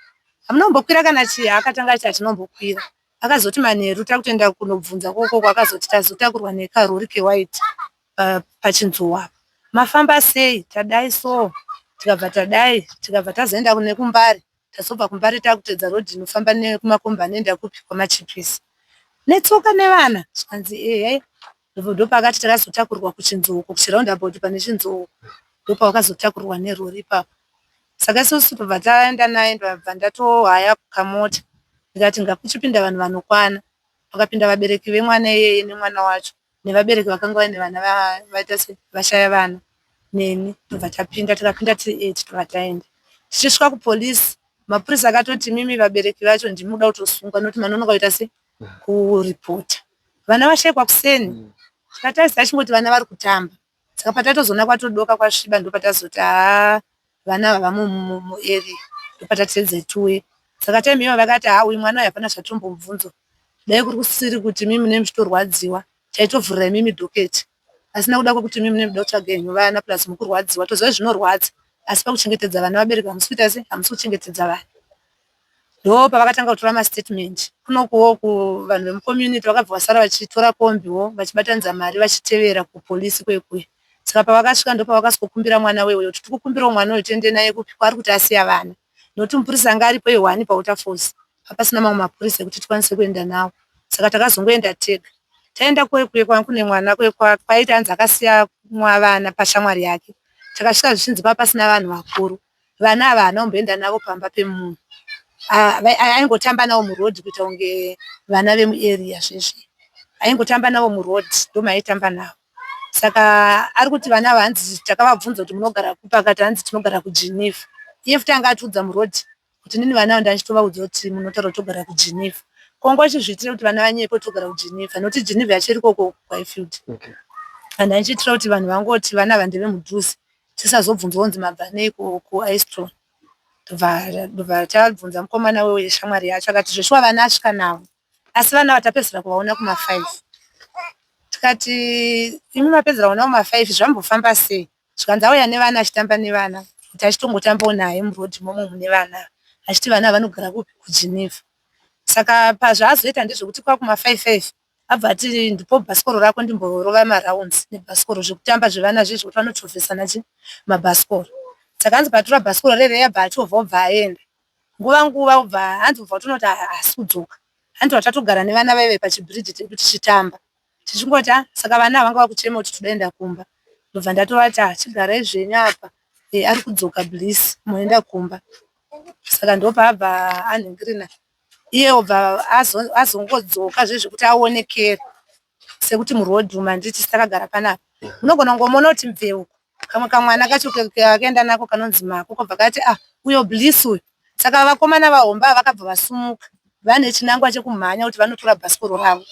hamuna kumbokwira kana chii akatanga achiti hatinombokwira akazoti manheru takutoenda kunobvunza kokoko akazoti tazotakurwa nekarori kewhite pachinzuwa mafamba sei tadai so tikabva tadai tikabva tazoenda nekumbari tazobva kumbari takutedza rodhi inofamba nekumakomba anoenda kupi kwamachipisi netsoka nevana zvanzi ndopakati takazotakurwa kuchinzouko kuchiraundabhoti pane chinzouko ndopavakazotakurwa nerori ipapo. Saka isusu tobva taenda naye ndabva ndatohaya kamota ndikati ngakuchipinda vanhu vanokwana. Pakapinda vabereki vemwana iyeye nemwana wacho nevabereki vakanga vaine vana vaita se vashaya vana neni tobva tapinda tikapinda tiri 8 tobva taenda. Tichisvika kupolisi mapurisa akatoti mimi vabereki vacho ndimuda kutosungwa nokuti manonoka kuita se kuripota vana vashayikwa kuseni. Tikatarisira chingoti vana vari kutamba saka patatozoona kwatodoka kwasviba ndopatazoti vana vava muarea ndopatateedze tuwe. Saka taimiva vakati uyu mwana uyu hapana zvatombomubvunzwa dai kuri kusiri kuti mimi nemuchitorwadziwa chaitovhurira mimi dhoketi asina kuda kwekuti mimi nemuda kutsvaga henyu vana plus mukurwadziwa toziva zvinorwadza asi pakuchengetedza vana vabereki hamusi kuita se hamusi kuchengetedza vana. Ndo pavakatanga kutora mastatement kunokuwo vanhu vemucommunity vakabva vasara vachitora kombiwo vachibatanidza mari vachitevera kupolisi kwekuye. Saka pavakasvika ndo pavakasikokumbira mwana wewe kuti tikukumbirawo mwana wewe tiende naye kupi kwari kuti asiya vana nokuti mupurisa anga aripo i1 pautaforce hapasina mamwe mapurisa ekuti tikwanise kuenda nawo. Saka takazongoenda tega taenda kwekuye kune mwana kwaita hanzi akasiya vana pashamwari yake takasvika zvichinzi pasina vanhu vakuru. Vana ava haana kumboenda navo pamba pemunhu. Aingotamba navo murodhi kuita kunge vana vemuarea zvezvi. Aingotamba navo murodhi ndomaitamba navo. Saka ari kuti vana ava hanzi takavabvunza kuti munogara kupi, akati hanzi tinogara kuGeneva. Iye futi anga atiudza murodhi kuti nini vana ava ndanditovaudza kuti munotaura kuti togara kuGeneva. Kongo chizviitira kuti vana vanyepo togara kuGeneva nokuti Geneva yacho iri koko kuHighfield. And andichitira kuti vanhu vangoti vana ava ndevemudhuze tisazobvunzwa kunzi mabva nei kuHighstone. Ndobva tabvunza mukomana weshamwari yacho akati zveshuwa vana asvika navo, asi vana vatapedzera kuvaona kuma5. Tikati imi mapedzera kuona kuma5 zvambofamba sei? Zvikanzi auya nevana achitamba nevana kuti achitongotambawo naye murodhi momo mune vana achiti vana vanogara kupi kuGeneva. Saka pazvaazoita ndezvekuti kwakuma5 abva ati ndipo bhasikoro rako ndimborova maraunds nebhasikoro zvekutamba zvevana zvezvo kuti vanochovhesana mabhasikoro. Saka hanzi patora bhasikoro rere yabva achovha obva aenda. Nguva obva hanzi ubva tonoti hasi kudzoka. Hanzi watatogara nevana vaive pachibhiriji tiri kuti tichitamba. Tichingoti saka vana vanga vakuchema kuti todaenda kumba. Ndobva ndatovati chigarai zvenyu apa. Ari kudzoka Bliss moenda kumba. Saka ndopabva anhingirina. Iye obva azongodzoka zvezvekuti aonekere sekuti murodhi umu handiti takagara panapa. Unogona kungomona kuti mveu uko kamwe kamwana kacho kakaenda nako kanonzi Mako kobva kati uyo Bliss uyu. Saka vakomana vahomba vakabva vasumuka vane chinangwa chekumhanya kuti vanotora bhasikoro ravo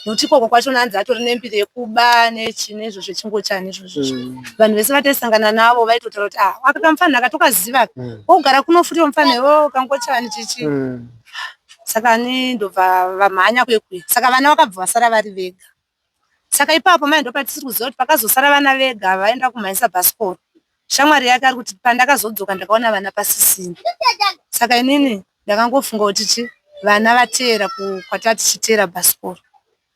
nokuti ikoko kwacho hanzi atori nembiri yekuba nechinezvo zvechingochani izvozvo. Vanhu vese vataisangana navo vaitotaura kuti akakamufana akatokaziva ogara kuno futi mufana kangochani chichi. Saka ni ndobva vamhanya kwekwe. Saka vana vakabva vasara vari vega. Saka ipapo mai ndopatisiri kuziva kuti pakazosara vana vega vaenda kumhanyisa bhasikoro. Shamwari yake ari kuti pandakazodzoka ndakaona vana pasisini. Saka inini ndakangofunga kuti vana vateera kwatati chiteera bhasikoro.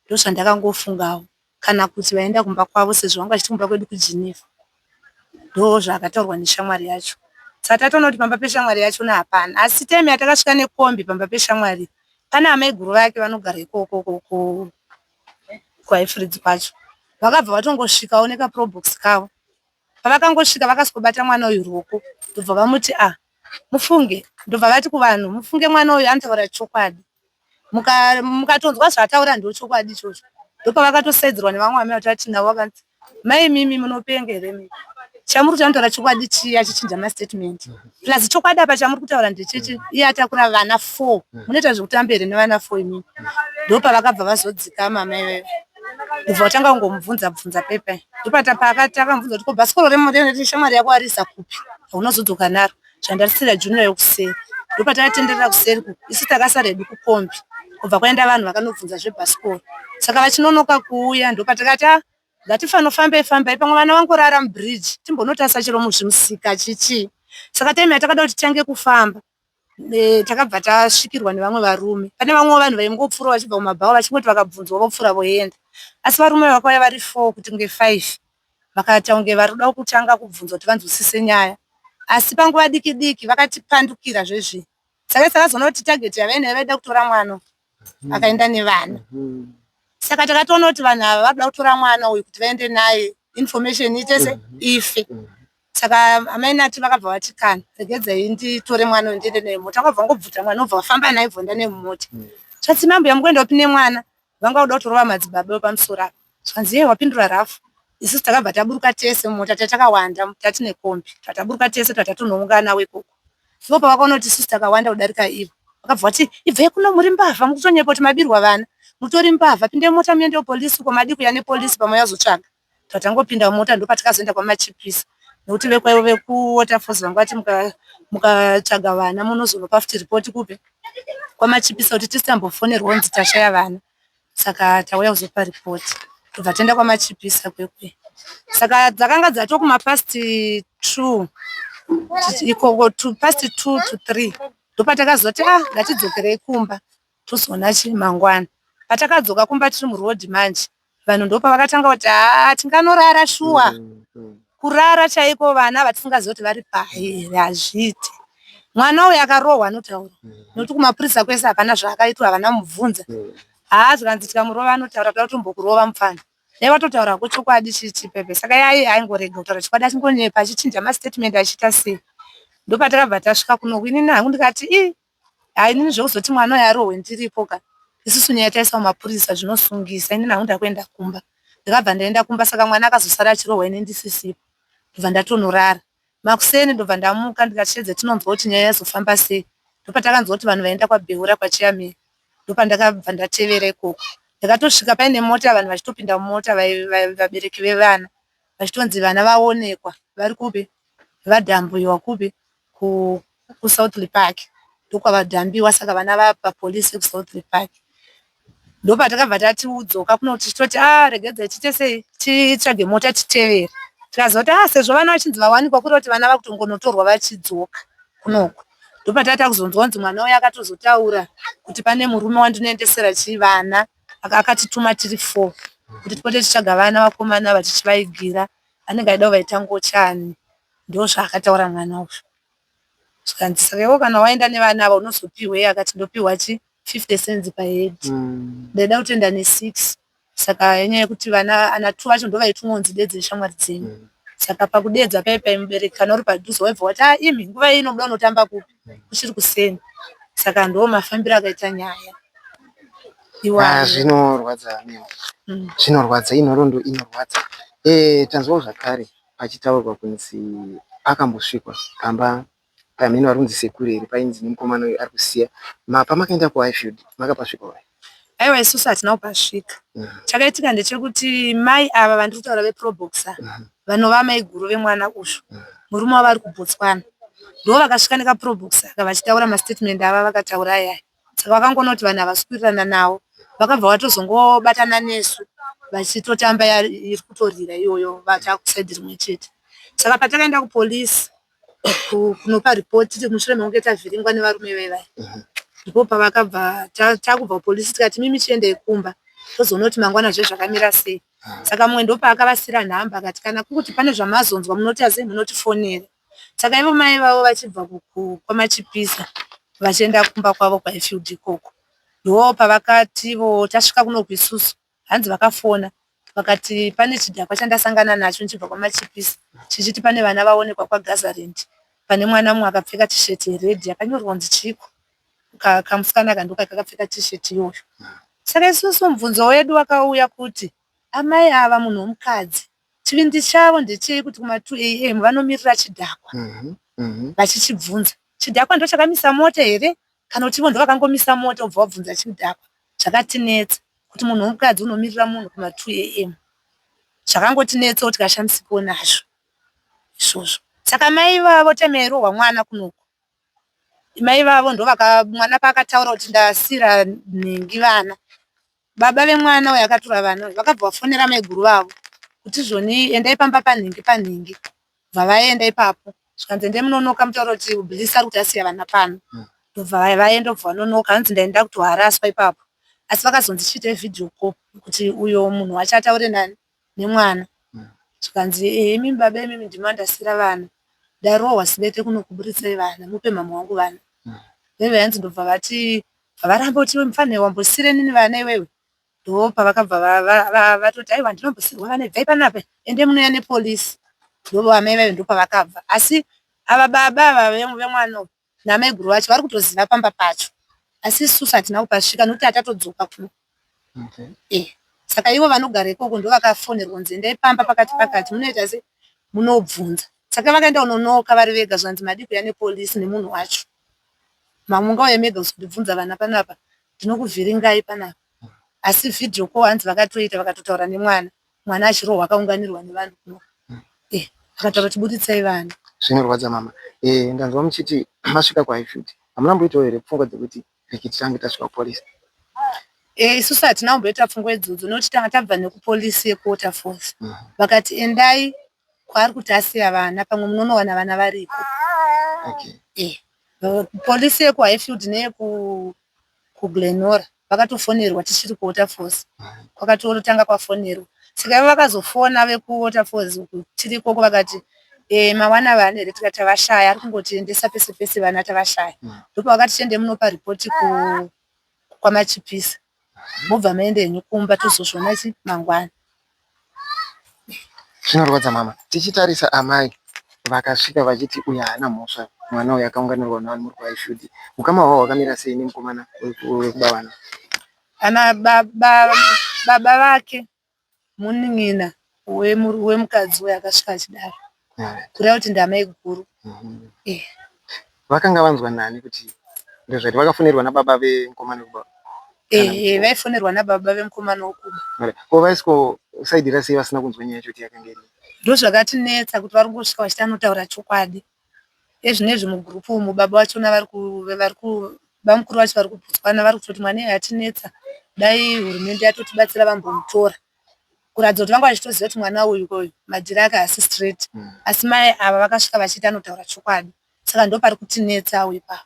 Ndozvandakangofungawo kana kuti vaenda kumba kwavo sezvo vanga vachiti kumba kwedu kuGeneva. Ndozvakataurwa neshamwari yacho. Saka tatoona kuti pamba peshamwari yacho hapana. Asi time yatakasvika nekombi pamba peshamwari pana amai guru vake vanogara ikoko kuHighfield kwacho. Vakabva vatongosvikawo nekaprobox kavo. Pavakangosvika vakasvika mwana uyu ruoko. Ndobva vamuti mufunge. Ndobva vati kuvanhu mufunge mwana uyu anotaura chokwadi. Mukatonzwa zvataura ndochokwadi ichocho. Ndopavakatosaidzirwa nevamwe amai vatati navo vakanzi mai mimi munopenga here mimi. Chamuri kutotaura chokwadi chiya achichinja mastatement. Plus chokwadi apa chamuri kutaura ndechechi iye atakura vana 4. Munoita zvekutamba here nevana 4 imimi. Ndopavakabva vazodzika mama iwewe. Ndobva watanga kungomubvunza pepa. Ndopatakamubvunza kuti bhasikoro shamwari yako arisa kupi unozodzoka naro zvandarisira junior yokuseri. Ndopatakatenderera kuseri isi takasara hedu kukombi kubva kwaenda vanhu vakanobvunza zvebhasikoro. Saka vachinonoka kuuya ndopatakati ngatifambai pamwe vana vangorara mubridge timbonotasa chiro muzvimusika chichi. Saka time yatakada kuti titange kufamba takabva tasvikirwa nevamwe varume. Pane vamwe vanhu vaingopfuura vachibva kumabhawa vachingoti vakabvunzwa vopfuura voenda. Asi varume vakauya vari 4 kuti kunge 5 vakaita kunge vari kuda kutanga kubvunzwa kuti vanzwisise nyaya. Asi panguva diki vakatipandukira zvezvi. Saka takazoona kuti target yavaina vaida kutora mwana akaenda nevana. Saka takatoona kuti vanhu ava vada kutora mwana uyu kuti vaende naye information itese ife. Saka amai nati vakabva vatikana regedzai nditore mwana uyu ndiende naye mota. Vakabva ngobvuta mwana obva vafamba naye bvonda nemumota. Zvati mambo yamukuenda upi nemwana vanga kuda kutorova madzibaba pamusoro. Zvanzi wapindura rafu. Isusu takabva taburuka tese mumota takawanda tatine kombi. Tataburuka tese tatatonoungana wekoko. Ndipo pavakaona kuti isusu takawanda kudarika ivo. Vakabva vati ibvai kuno muri mbavha mukutonyepa kuti mabirwa vana. Mutori mbavha pinde mota muende polisi komadi kuya nepolisi pamwe yazotsvaga. Tatangopinda mumota ndopatakazoenda kwamachipisa. Nokuti vekuwaterfalls vanga vati mukatsvaga vana munozonopa futi report kupe kwamachipisa kuti tisambofonerwa kunzi tashaya vana. Saka tauya kuzopa report. Tobva taenda kwamachipisa kwekwe. Saka dzakanga dzatokuma past 2 ikoko past 2 to 3 ndopatakazoti ngatidzokerei kumba tozoona mangwana. Patakadzoka kumba tiri murodhi manje vanhu ndopa vakatanga kuti tinganorara shuwa. Kurara chaiko vana vatisingazivi kuti vari pahere hazviiti. Mwana uyu akarohwa anotaura nokuti kumapurisa kwese hapana zvaakaitwa havana mubvunza. Zvikanzi tikamurova anotaura toda kutombokurova mufana. watotaura kuchokwadi chipepe. Saka yai aingorega kutaura chokwadi achingonyepa achichinja mastatement achiita sei. Ndopatakabva tasvika kuno inini hangu ndikati inini zvokuzoti mwana uyu arohwe ndiripo ka. Isusu nyaya taisa mumapurisa zvinosungisa. Inini hangu ndakuenda kumba. Ndakabva ndaenda kumba saka mwana akazosara achirohwa ine ndisisipo. Ndobva ndatonorara. Makuseni ndobva ndamuka ndikati shedze tinonzwa kuti nyaya yazofamba sei. Ndopatakanzwa kuti vanhu vaenda kwaBheura kwaChiameni. Ndopandakabva ndatevera ikoko. Ndakatosvika paine mota vanhu vachitopinda mumota vabereki vevana. Vachitonzi vana vaonekwa. Vari kupi? Vadhambiwa kupi? kuSouth Park. Ndokwavadhambiwa saka vana vapa polisi kuSouth Park. Ndopatakabva tatiudzoka kuno tichitoti regedzai tiite sei titsvage mota titevere. Tikazoti sezvo vana vachinzi vawanikwa kuri kuti vana vakutongonotorwa vachidzoka kunoko. Ndopatata kuzonzwa kunzi mwana uyu akatozotaura kuti pane murume wandinoendesera chivana akatituma tiri 4 kuti tipote tichaga vana vakomana vachichivaigira anenge aida kuvaita ngochani. Ndozvaakataura mwana uyu. Zvikanzi saka kana waenda nevana ava unozopiwe akati ndopiwa 50 cents per head. Ndaida kutoenda ne6. Saka yenyaya yekuti vana ana 2 vacho ndovaitumwa dedze shamwari dzenyu. Saka pakudedza paipai mubereki kana uri padhuze waibva wati imi nguva ino muda unotamba kupi kuchiri kuseni. Saka ndo mafambiro akaita nyaya. Zvinorwadza mimi. Zvinorwadza inhoroondo inorwadza. Tanzwawo zvakare pachitaurwa kunzi akambosvikwa pamba pamene varunzi sekureri painzi nemukomana uyu ari kusiya. Pamakaenda kuHighfield makapasvika vai? Aiwa isusu hatina kupasvika. Chakaitika ndechekuti mai ava vandiri kutaura veProboxer vanova mai guru vemwana uyu. Murume wavo ari kuBotswana. Ndo vakasvika nekaProboxer vachitaura mastatement ava vakataura yaya. Saka vakangoona kuti vanhu havasikurirana nawo. Vakabva vatozongobatana nesu vachitotamba iri kutorira iyoyo vachakusaidhi rimwe chete. Saka patakaenda kupolisi kunopa ripoti mushure mekunge tavhiringwa nevarume vevai. Ndipo pavakabva takubva kupolisi tikati mimi chiendei kumba tozoona kuti mangwana zvezvakamira sei. Saka mumwe ndopaakavasira nhamba akati kana kuti pane zvamazonzwa munoti azii munotifonera. Saka ivo mai vavo vachibva kwaMachipisa vachienda kumba kwavo kwaHighfield ikoko. Ndo pavakativo tasvika kuno kuisusu hanzi vakafona vakati pane chidhakwa chandasangana nacho nchibva kwaMachipisa chichiti pane vana vaonekwa kwaGazaland pane mwana mumwe akapfeka tisheti redhi yakanyorwa kunzi Chiko kamusikana kandoka kakapfeka tisheti iyoyo. Saka isusu mubvunzo wedu wakauya kuti amai ava munhu womukadzi chivindi chavo ndechei kuti kuma2 am vanomirira chidhakwa vachichibvunza chidhakwa ndo chakamisa mota here kana kuti ivo ndo vakangomisa mota ubva wabvunza chidhakwa. Zvakatinetsa kuti munhu womukadzi unomirira munhu kuma2 am. Zvakangotinetsa kuti tikashamisipo nazvo izvozvo. Saka mai vavo temeirohwa mwana kunoko. Mai vavo ndo mwana paakataura kuti ndasira nhingi vana. Baba vemwana uyu akatora vana vakabva vafonera mai guru vavo kuti zvoni endai pamba panhingi bva vaenda ipapo. Zvikanzi endai munonoka mutaura kuti Bilisa ari kuti asiya vana pano. Ndobva vaenda bva vanonoka hanzi ndaenda kutoharaswa ipapo. Asi vakazonzi chiite vhidhiyo call kuti uyo munhu wacho ataure nani nemwana. Zvikanzi imi baba imi ndima ndasira vana. Ndarohwa sibete kuno kuburitsai vana mupe mama wangu vana. Veve hanzi ndobva vati varamba kuti mufanire wambosire nini vana iwewe. Ndo pavakabva vatoti aiwa ndinombosirwa vana bvai panapa ende munouya nepolisi. Ndo amai veve ndo pavakabva. Asi ava baba ava vemwana namai guru vacho vari kutoziva pamba pacho. Asi isusu hatina kupasvika nokuti hatatodzoka kuno. Saka ivo vanogara ikoko ndo vakafonerwa kunzi endai pamba pakati munoita sei munobvunza. Saka vakaenda kunonoka vari vega zvanzi madi kuuya nepolisi nemunhu wacho. Mamungauya mega kuzondibvunza vana panapa ndinokuvhiringai panapa. Asi vhidhiyo call hanzi vakatoita vakatotaura nemwana. Mwana achirohwa akaunganirwa nevanhu kuno. Vakataura kuti buditsai vana. Zvinorwadza mama. Ndanzwa muchiti masvika kuHighfield. Hamuna mboitawo here pfungwa dzekuti rekiti tange tasvika kupolisi? Isusu hatina kumboita pfungwa idzodzo nokuti tanga tabva nekupolisi yeWaterfalls. Vakati endai kwaari kuti asiya vana pamwe munonowana vana varipo. Polisi yekuHighfield neyekuGlenora vakatofonerwa tichiri kuWaterfalls. Kwakatotanga kwafonerwa. Saka vakazofona vekuWaterfalls tiri ikoko vakati mawana vana here tikati tavashaya ari kungotiendesa pese pese vana tavashaya. Ndipo vakati tiende munopa ripoti kwaMachipisa. Mobva maende henyu kumba tozozviona mangwana. Zvinorwadza mama. Tichitarisa amai vakasvika vachiti uyu haana mhosva, mwana uyu akaunganirwa navanhu muri kuIFUD. Ukama hwavo hwakamira sei nemukomana wekubavana? Kana baba vake munin'ina wemukadzi uyu akasvika achidaro kureva kuti ndamai guru. Vakanga vanzwa nani kuti ndozvati vakafonerwa nababa vemukomana wekubava? Vaifonerwa nababa vemukomana wekuba. Ko vaisiko saidira sei vasina kunzwa nyaya yacho kuti yakanga iri? Ndozvakatinetsa kuti vari kusvika vachiti anotaura chokwadi. Ezvinezvi mugurupu umu baba vachona vamukuru vacho vari kuputswana, vari kutoti mwana iye atinetsa, dai hurumende yatotibatsira vambomutora. Kuratidza kuti vanga vachitoziva kuti mwana uyu madhiri ake haasi straight. Asi mai ava vakasvika vachiti anotaura chokwadi. Saka ndo pari kutinetsa uyu ipapo.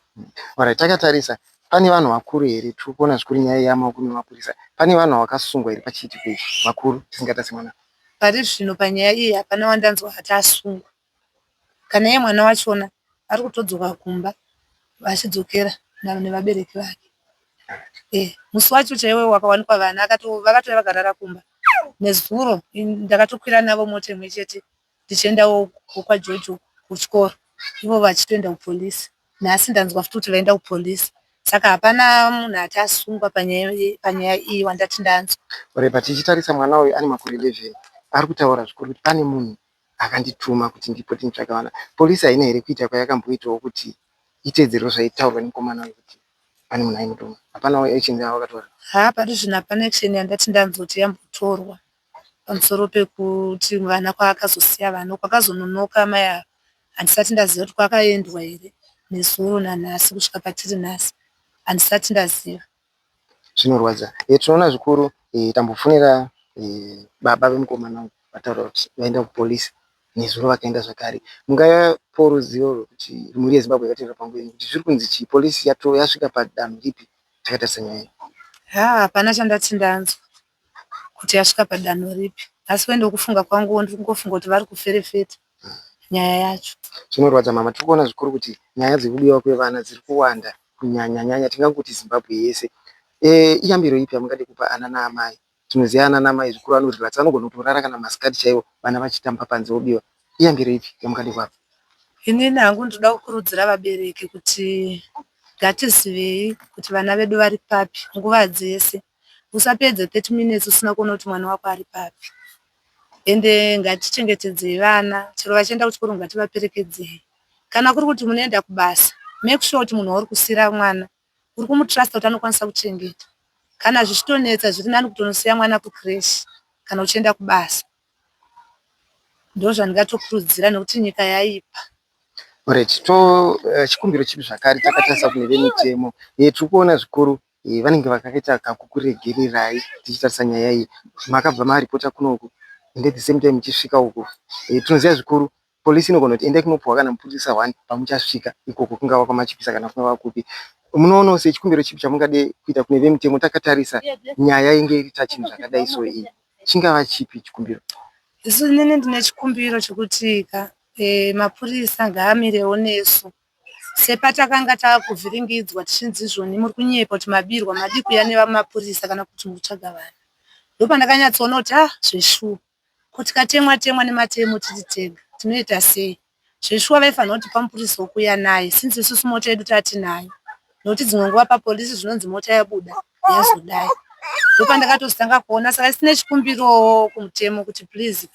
Alright, takatarisa pane vanhu vakuru here tiri kuona zvikuru nyaya yamaoko memapurisa. Pane vanhu vakasungwa here pachiitiko ichi vakuru tisingata semwana? Pari zvino panyaya iyi hapana wandanzwa ati asungwa. Kana iye mwana wachona ari kutodzoka kumba vachidzokera nevabereki vake. Musi wacho chaiwo wakawanikwa vana vakatova vakarara kumba. Nezuro ndakatokwira navo mota imwe chete ndichiendawo kwaJojo kuchikoro, ivo vachitoenda kupolisi. Nhasi ndanzwa futi kuti vaenda kupolisi. Saka hapana munhu ati asungwa panyaya iyi wandati ndanzwa. Repa tichitarisa mwana uyu ane makore 11 ari kutaura zvikuru kuti pane munhu akandituma kuti ndipoti nditsvaka vana. Polisi haina here kuita kwayakamboitawo kuti itedzerewo zvaitaurwa nemukomana uyu kuti pane munhu aimutuma? Hapanawo action yavakatora? Pari zvino hapana action yandati ndanzwa kuti yambotorwa pamusoro pekuti vana kwaakazosiya vana kwakazononoka mai ava. Handisati ndaziva kuti kwakaendwa here nezuro nanhasi kusvika patiri nhasi. Handisati ndaziva. Zvinorwadza. Tinoona zvikuru tambofonera baba vemukomana vataura kuti vaenda kupolisi nezuro vakaenda zvakare. Mungavapo ruzivo rwekuti mhuri yeZimbabwe yakateera pangoni kuti zviri kunzi chii, polisi yasvika padanho ripi takatarisa nyaya iyi? Hapana chandati ndanzwa kuti yasvika padanho ripi. Asi kuenda kufunga kwangu ndiri kungofunga kuti vari kuferefeta nyaya yacho. Zvinorwadza mama. Tiri kuona zvikuru kuti nyaya dzekubiwa kwevana dziri kuwanda kunyanya tingangoti Zimbabwe yese. Iyambiro ipi yamungade kupa ana naamai? Tinoziva ana naamai zvikuru anorelaxa, anogona kutorara kana masikati chaiwo vana vachitamba panze vobiwa. Iyambiro ipi yamungade kuvapa? Inini hangu ndoda kukurudzira vabereki kuti ngatizivei kuti vana vedu vari papi nguva dzese. Usapedza 30 minutes usina kuona kuti mwana wako ari papi. Ende ngatichengetedzei vana, chero vachienda kuchikoro ngativaperekedzei. Kana kuri kuti munoenda kubasa, make sure kuti munhu wauri kusiyira mwana uri kumutrasta kuti anokwanisa kuchengeta. Kana zvichitonetsa zviri nani kutonosiya mwana kucreche kana uchienda kubasa. Ndo zvandingatokurudzira nekuti nyika yaipa. Alright, chikumbiro chipi zvakare takatarisa kune vemitemo. Tiri kuona zvikuru vanenge vakaita kakukuregerirai tichitarisa nyaya iyi. Makabva maripota kunoku and at the same time muchisvika uku. Tinoziva zvikuru polisi inogona kuti endai kunopuhwa kana mupurisa 1 pamuchasvika ikoko kungava kwamachipisa kana kungava kupi. Munoonawo sechikumbiro chipi chamungade kuita kune vemitemo takatarisa nyaya inge irita chinhu zvakadai so iyi? Chingava chipi chikumbiro? Isu nini ndine chikumbiro chekuti mapurisa ngaamirewo nesu. Sepatakanga takuvhiringidzwa tichinzi izvoni muri kunyepa kuti mabirwa madi kuuya nevamapurisa kana kuti mutsvaga vanhu. Ndopandakanyatsoona kuti zveshuwa kuti katemwa nematemo titi tega tinoita sei? Zveshuwa vaifanira kuti pamupurisa wokuuya naye since isusu mota yedu tatinayo. Nokuti dzimwe nguva papolisi zvinonzi mota yabuda yazodai. Ndopandakatozotanga kuona, saka isine chikumbiro kumutemo kuti please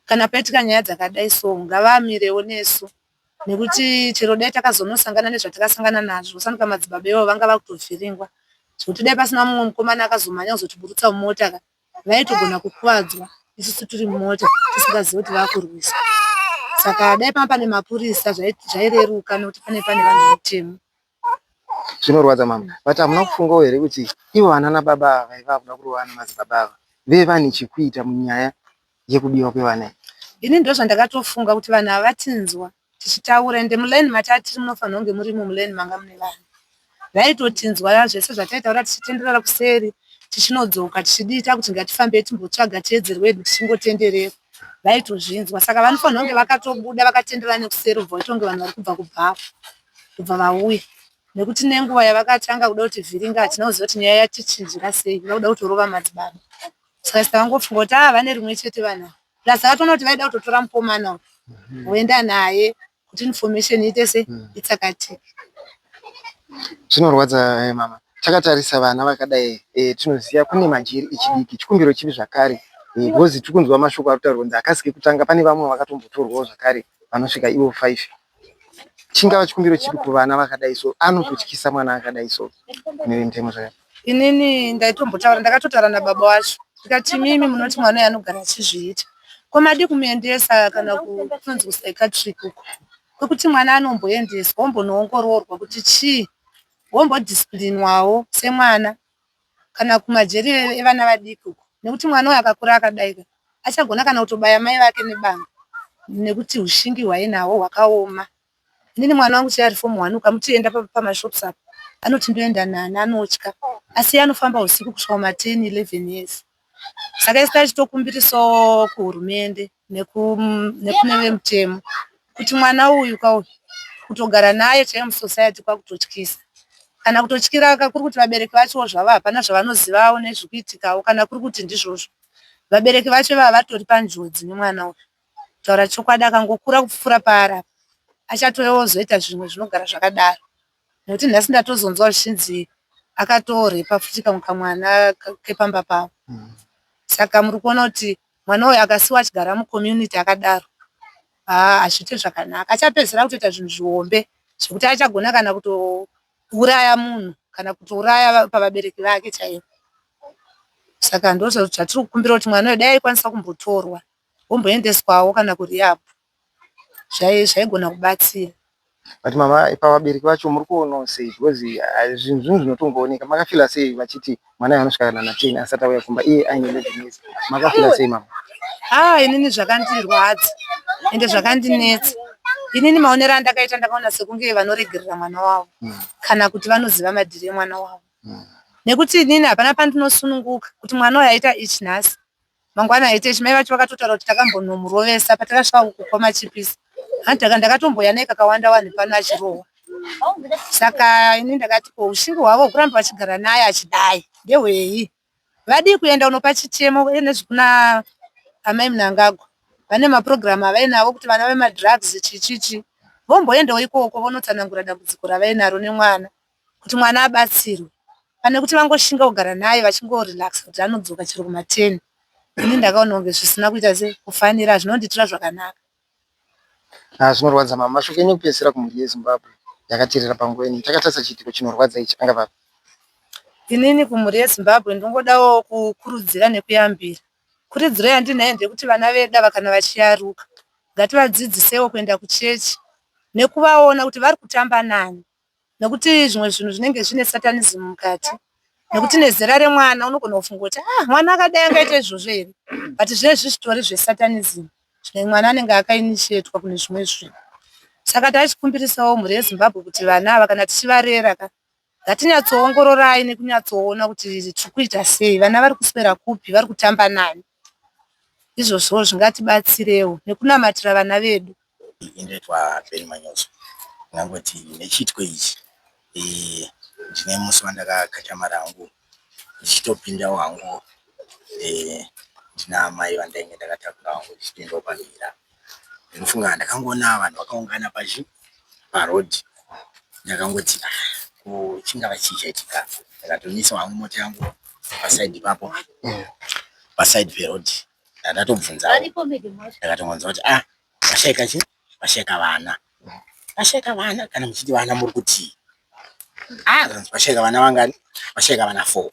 kana paitika nyaya dzakadai so ngavamirewo nesu. Nekuti chero dai takazonosangana nezvatakasangana nazvo sanuka madzibaba ivo vanga vakutovhiringwa. Zvekuti dai pasina mumwe mukomana akazomhanya kuzotiburutsa mumota vaitogona kukuvadzwa isusu tiri mumota tisingazivi kuti vakurwisa. Saka dai pamba pane mapurisa zvaireruka nekuti pane vanhu mutemo. Zvinorwadza mama. But hamuna kufungawo here kuti ivo vana nababa vaiva kuda kurova namadzibaba ava vevane chekuita munyaya yekubiwa kwevana? Ini ndo zvandakatofunga kuti vanhu havatinzwa tichitaura ende mulaini matati munofanira kunge muri mulaini manga mune vanhu. Vaitotinzwa zvese zvataitaura tichitenderera kuseri tichinodzoka tichidita kuti ngatifambe timbotsvaga tiedzerwe tichingotenderera. Vaitozvinzwa saka vanofanira kunge vakatobuda vakatenderera nekuseri ubva vachitonge vanhu vari kubva kubhafu kubva vauya. Nekuti nenguva yavakatanga kuda kuti vhiringa hatina kuziva kuti nyaya yatichinjira sei, vakuda kutorova madzibaba. Saka vangofunga kuti vane rimwe chete vanhu. plus akatoona kuti vaida kutotora mukomana woenda naye kuti information iite se itsakatike. Zvinorwadza mama. Takatarisa vana vakadai tinoziva kune majeri echidiki. Chikumbiro chipi zvakare because tikunzwa mashoko ari kutaurwa kunzi akasike kutanga pane vamwe vakatombotorwawo zvakare vanosvika ivo 5. Chingava chikumbiro chipi kuvana vakadai so anototyisa mwana akadai so nevemutemo zvakare. Inini ndakatotaura nababa wacho ndikati mimi munoti mwana uyu anogara achizviita komadi kumuendesa kana kunzi kupsychiatric uko kwekuti mwana anomboendeswa ombonoongororwa kuti chii wombodisciplinwawo semwana kana kumajeri evana vadiki uko nekuti mwana uyu akakura akadaika achagona kana kutobaya mai vake nebanga nekuti ushingi hwainahwo hwakaoma. Inini mwana wangu chiari form 1 ukamutienda pamashops apa anoti ndoenda nani anotya asi anofamba usiku kusvika 10 11 years. Saka isi tachitokumbirisawo kuhurumende nekune vemutemo kuti mwana uyu kauyu kutogara naye chaiye musociety kwakutotyisa kana kutotyira kuri kuti vabereki vachowo zvavo hapana zvavanozivawo nezvikuitikawo kana kuri kuti ndizvozvo vabereki vacho vava vatori panjodzi nemwana uyu. Kutaura chokwadi akangokura kupfuura paari apa achatozoita zvimwe zvinogara zvakadaro nekuti nhasi ndatozonzwa zvichinzi akatorepa futi kamwe kamwana kepamba pavo. Saka muri kuona kuti mwana uyu akasiwa achigara mucommunity akadaro hazviite zvakanaka. Achapedzera kutoita zvinhu zvihombe zvekuti achagona kana kutouraya munhu kana kutouraya pavabereki vake chaivo. Saka ndozvo zvatiri kukumbira kuti mwana uyu dai aikwanisa kumbotorwa omboendeswawo kana kurehab zvaigona kubatsira. But mama pavabereki vacho muri kuonawo sei because zvinhu zvinotongooneka makafila sei vachiti mwana anosvika na 10 asati auya kumba iye aine 11 years makafila sei mama? Inini zvakandirwadza ende zvakandinetsa. Inini maonero andakaita ndakaona sekunge vanoregerera mwana wavo kana kuti vanoziva madhiri emwana wavo nekuti inini hapana pandinosununguka kuti mwana uyu aita ichi nhasi mangwana aita ichi. Mai vacho vakatotaura kuti takambonomurovesa patakasvika kukoma chipisi ndakatomboya naye kakawanda wanhu pano achirohwa. Saka ini ndakati ko ushingi hwavo kuramba vachigara naye achidai ndehwei. Vadii kuenda unopa chitemo nezvikuna amai Mnangagwa vane maprogramu avainavo kuti vana vemadrugs chichichi vomboendawo ikoko vonotsanangura dambudziko ravainaro nemwana kuti mwana abatsirwe pane kuti vangoshinga kugara naye vachingorelaxa kuti anodzoka chero kuma10. Ini ndakaona kunge zvisina kuita sekufanira zvinonditira zvakanaka. Zvinorwadza mama. Mashoko enyu kupedzisira kumhuri yeZimbabwe yakateerera panguva ino takatarisa chiitiko chinorwadza ichi angava? Inini kumhuri yeZimbabwe ndingodawo kukurudzira nekuyambira. Kuridziro yandinayo ndekuti vana vedu ava kana vachiyaruka ngativadzidzisewo kuenda kuchechi nekuvaona kuti vari kutamba nani nekuti zvimwe zvinhu zvinenge zvine satanism mukati nekuti nezera remwana unogona kufunga kuti mwana akadai angaita izvozvo here but zvinezvi zvitori zvesatanism zvimwe mwana anenge akainitiatwa kune zvimwe zvinhu. Saka tachikumbirisawo mhuri yeZimbabwe kuti vana ava kana tichivarera ngatinyatsoongororai nekunyatsoona kuti tiri kuita sei, vana vari kuswera kupi, vari kutamba nani. Izvozvo zvingatibatsirewo nekunamatira vana vedu. Indoitwa Beni Manyozo ngangoti nechiitiko ichi ndine musi wandakakachamara hangu ndichitopindawo hangu ndina mai vandainge ndakatakura hangu ndichipindawo pamira. Ndinofunga ndakangoona vanhu vakaungana parodhi ndakangoti chingava chii chaitika. Ndakatomisa hangu mota yangu pasaidhi papo pasaidhi perodhi ndatobvunzawo ndakatongonza kuti vashaika chii? Vashaika vana. Vashaika vana kana muchiti vana muri kuti vashaika vana vangani? Vashaika vana 4.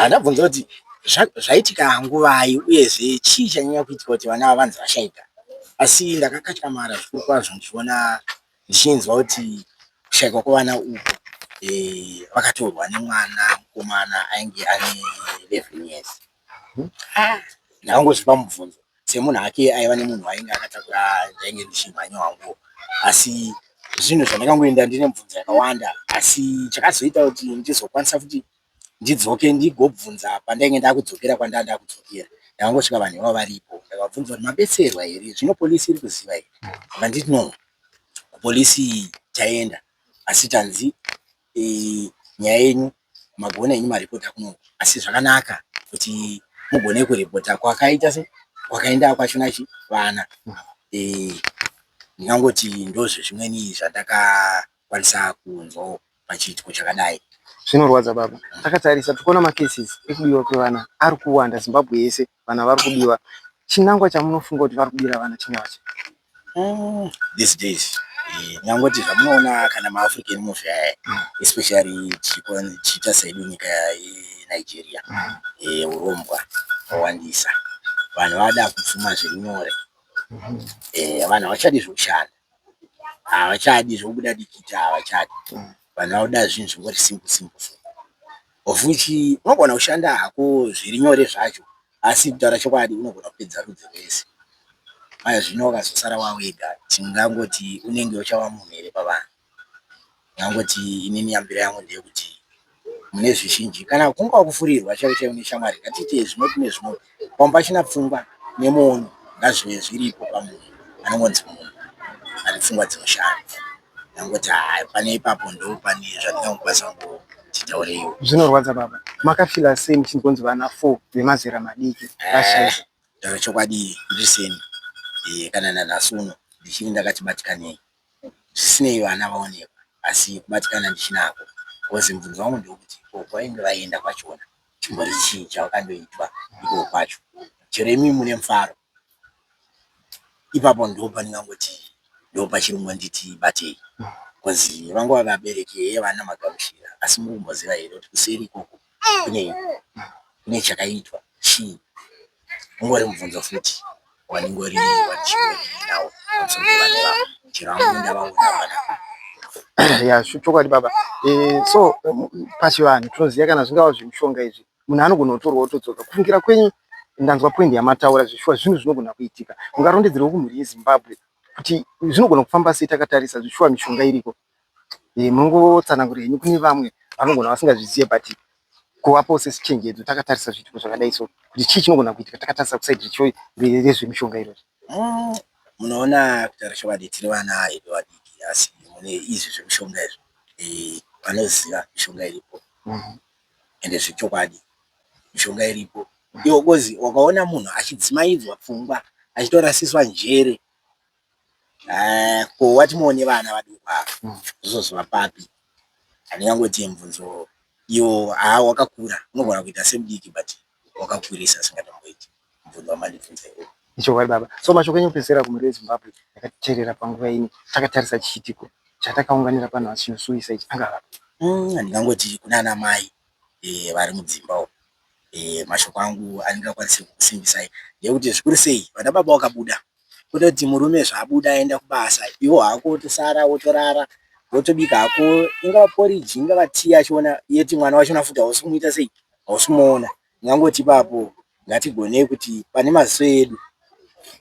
Ndabvunza kuti zvaitika nguvai uyezve chii chanyanya kuitika kuti vana vanzi vashaika. Asi ndakakachamara zvikuru kwazvo ndichiona ndichinzwa kuti kushaika kwevana uku vakatorwa nemwana mukomana ainge ane 11 years. Ndakangozvipa mubvunzo semunhu hake aiva nemunhu ainge akatakura ndainge ndichimhanya wangu. Asi zvinhu zvandakangoenda ndine mibvunzo yakawanda asi chakazoita kuti ndizokwanisa kuti ndidzoke ndigobvunza pandainge ndakudzokera kwandanda kudzokera ndakangosvika vanhu ivavo varipo ndakabvunza kuti mabetserwa here zvino polisi iri kuziva here. Vanditi no polisi taenda asi tanzi nyaya yenyu magona enyu maripota kuno asi zvakanaka kuti mugone kuripota kwakaita se kwakaenda kwachona vana. Ndingangoti ndozvo zvimweni zvandakakwanisa kunzwa pachiitiko chakadai. Zvinorwadza baba. Takatarisa tikuona makesis ekubiwa kwevana ari kuwanda Zimbabwe yese, vana vari kubiwa. Chinangwa chamunofunga kuti vari kubira vana chinyawachi? These days ndingangoti zvamunoona kana maAfrican movie especially chiita saidu nyika yeNigeria, urombwa hwawandisa. Vanhu vada kupfuma zviri nyore. Vanhu havachadi zvokushanda, havachadi zvokubuda dikita, havachadi. Vanhu vanoda zvinhu zvingori simple. Of which unogona kushanda hako zviri nyore zvacho, asi kutaura chokwadi unogona kupedza rudzi rwese. Maya zvino ukazosara wawega, tingangoti unenge uchava munhu here pavanhu. Ndingangoti inini yambiro yangu ndeyekuti mune zvizhinji kana kunga kufurirwa chaiwo neshamwari, ngatite zvinoti nezvinoti. Pamwe pachina pfungwa nemunhu ngazvive zviripo pamunhu anongonzi munhu ane pfungwa dzinoshanda. Ndingangoti pane ipapo ndo pane zvandingakwanisa kutitaureiwo. Zvinorwadza baba. Makafila sei muchingonzi vana 4 vemazera madiki vashaisha? Taura chokwadi recently kana nanhasi uno ndichiri ndakachibatikanei. Zvisinei vana vaonekwa, asi kubatikana ndichinako. Kozi mubvunzo wangu ndewekuti kwainge vaenda kwachona chimbori chii chavakandoitwa iko kwacho. Chero imi mune mufaro, ipapo ndo pandingangoti ndo pachirungu nditi batei. Kozi vangova vabereki vana magamushira, asi muri kumboziva here kuti kuseri ikoko kune chakaitwa chii? Ungori mubvunzo futi waningori nawo pamusoro pevana vavo. Chero hangu ndavaona vana. Ya chokwadi baba. So pachivanhu tinoziva kana zvingava zvimushonga izvi munhu anogona kutorwa otodzoka. Kufungira kwenyu, ndanzwa poindi yamataura zvishuwa zvinhu zvinogona kuitika. Mungarondedzerwa kumhuri yeZimbabwe kuti zvinogona kufamba sei takatarisa zvishuwa mishonga iriko. Munongotsanangura henyu kune vamwe vanogona vasingazvizive but kuvapo sechenjedzo takatarisa zviitiko zvakadai so kuti chii chinogona kuitika takatarisa kusaidi rezvemishonga irozvo. Munoona kutaura chokwadi tiri vana hedu vadiki, asi mune izvi zvemishonga izvi vanoziva mishonga iripo. Ende zvechokwadi mishonga iripo. Iwo kozi wakaona munhu achidzimaidzwa pfungwa, achitorasiswa njere, ko watimuone vana vaduku ava zvozova papi? Handingangoti mubvunzo iwo wakakura, unogona kuita semudiki but wakakurisa singatomboiti. Mubvunzo wamandibvunza iwowo. Chokwadi baba. So mashoko enyu kupedzisira kumhuri yeZimbabwe yakatiteerera panguva ini takatarisa chiitiko chatakaunganira panhu chinosuvisa ichi angava? Handingangoti kunana mai vari mudzimba umo, mashoko angu andingakwanisi kukusimbisai ndeyekuti zvikuru sei vana baba wakabuda, kutoti murume zvabuda aenda kubasa, iwo hako wotosara wotorara wotobika hako, ingava poriji ingava tii achiona yeti mwana wachona futi hausi kumuita sei, hausi kumuona. Ndingangoti ipapo ngatigonei kuti pane maziso edu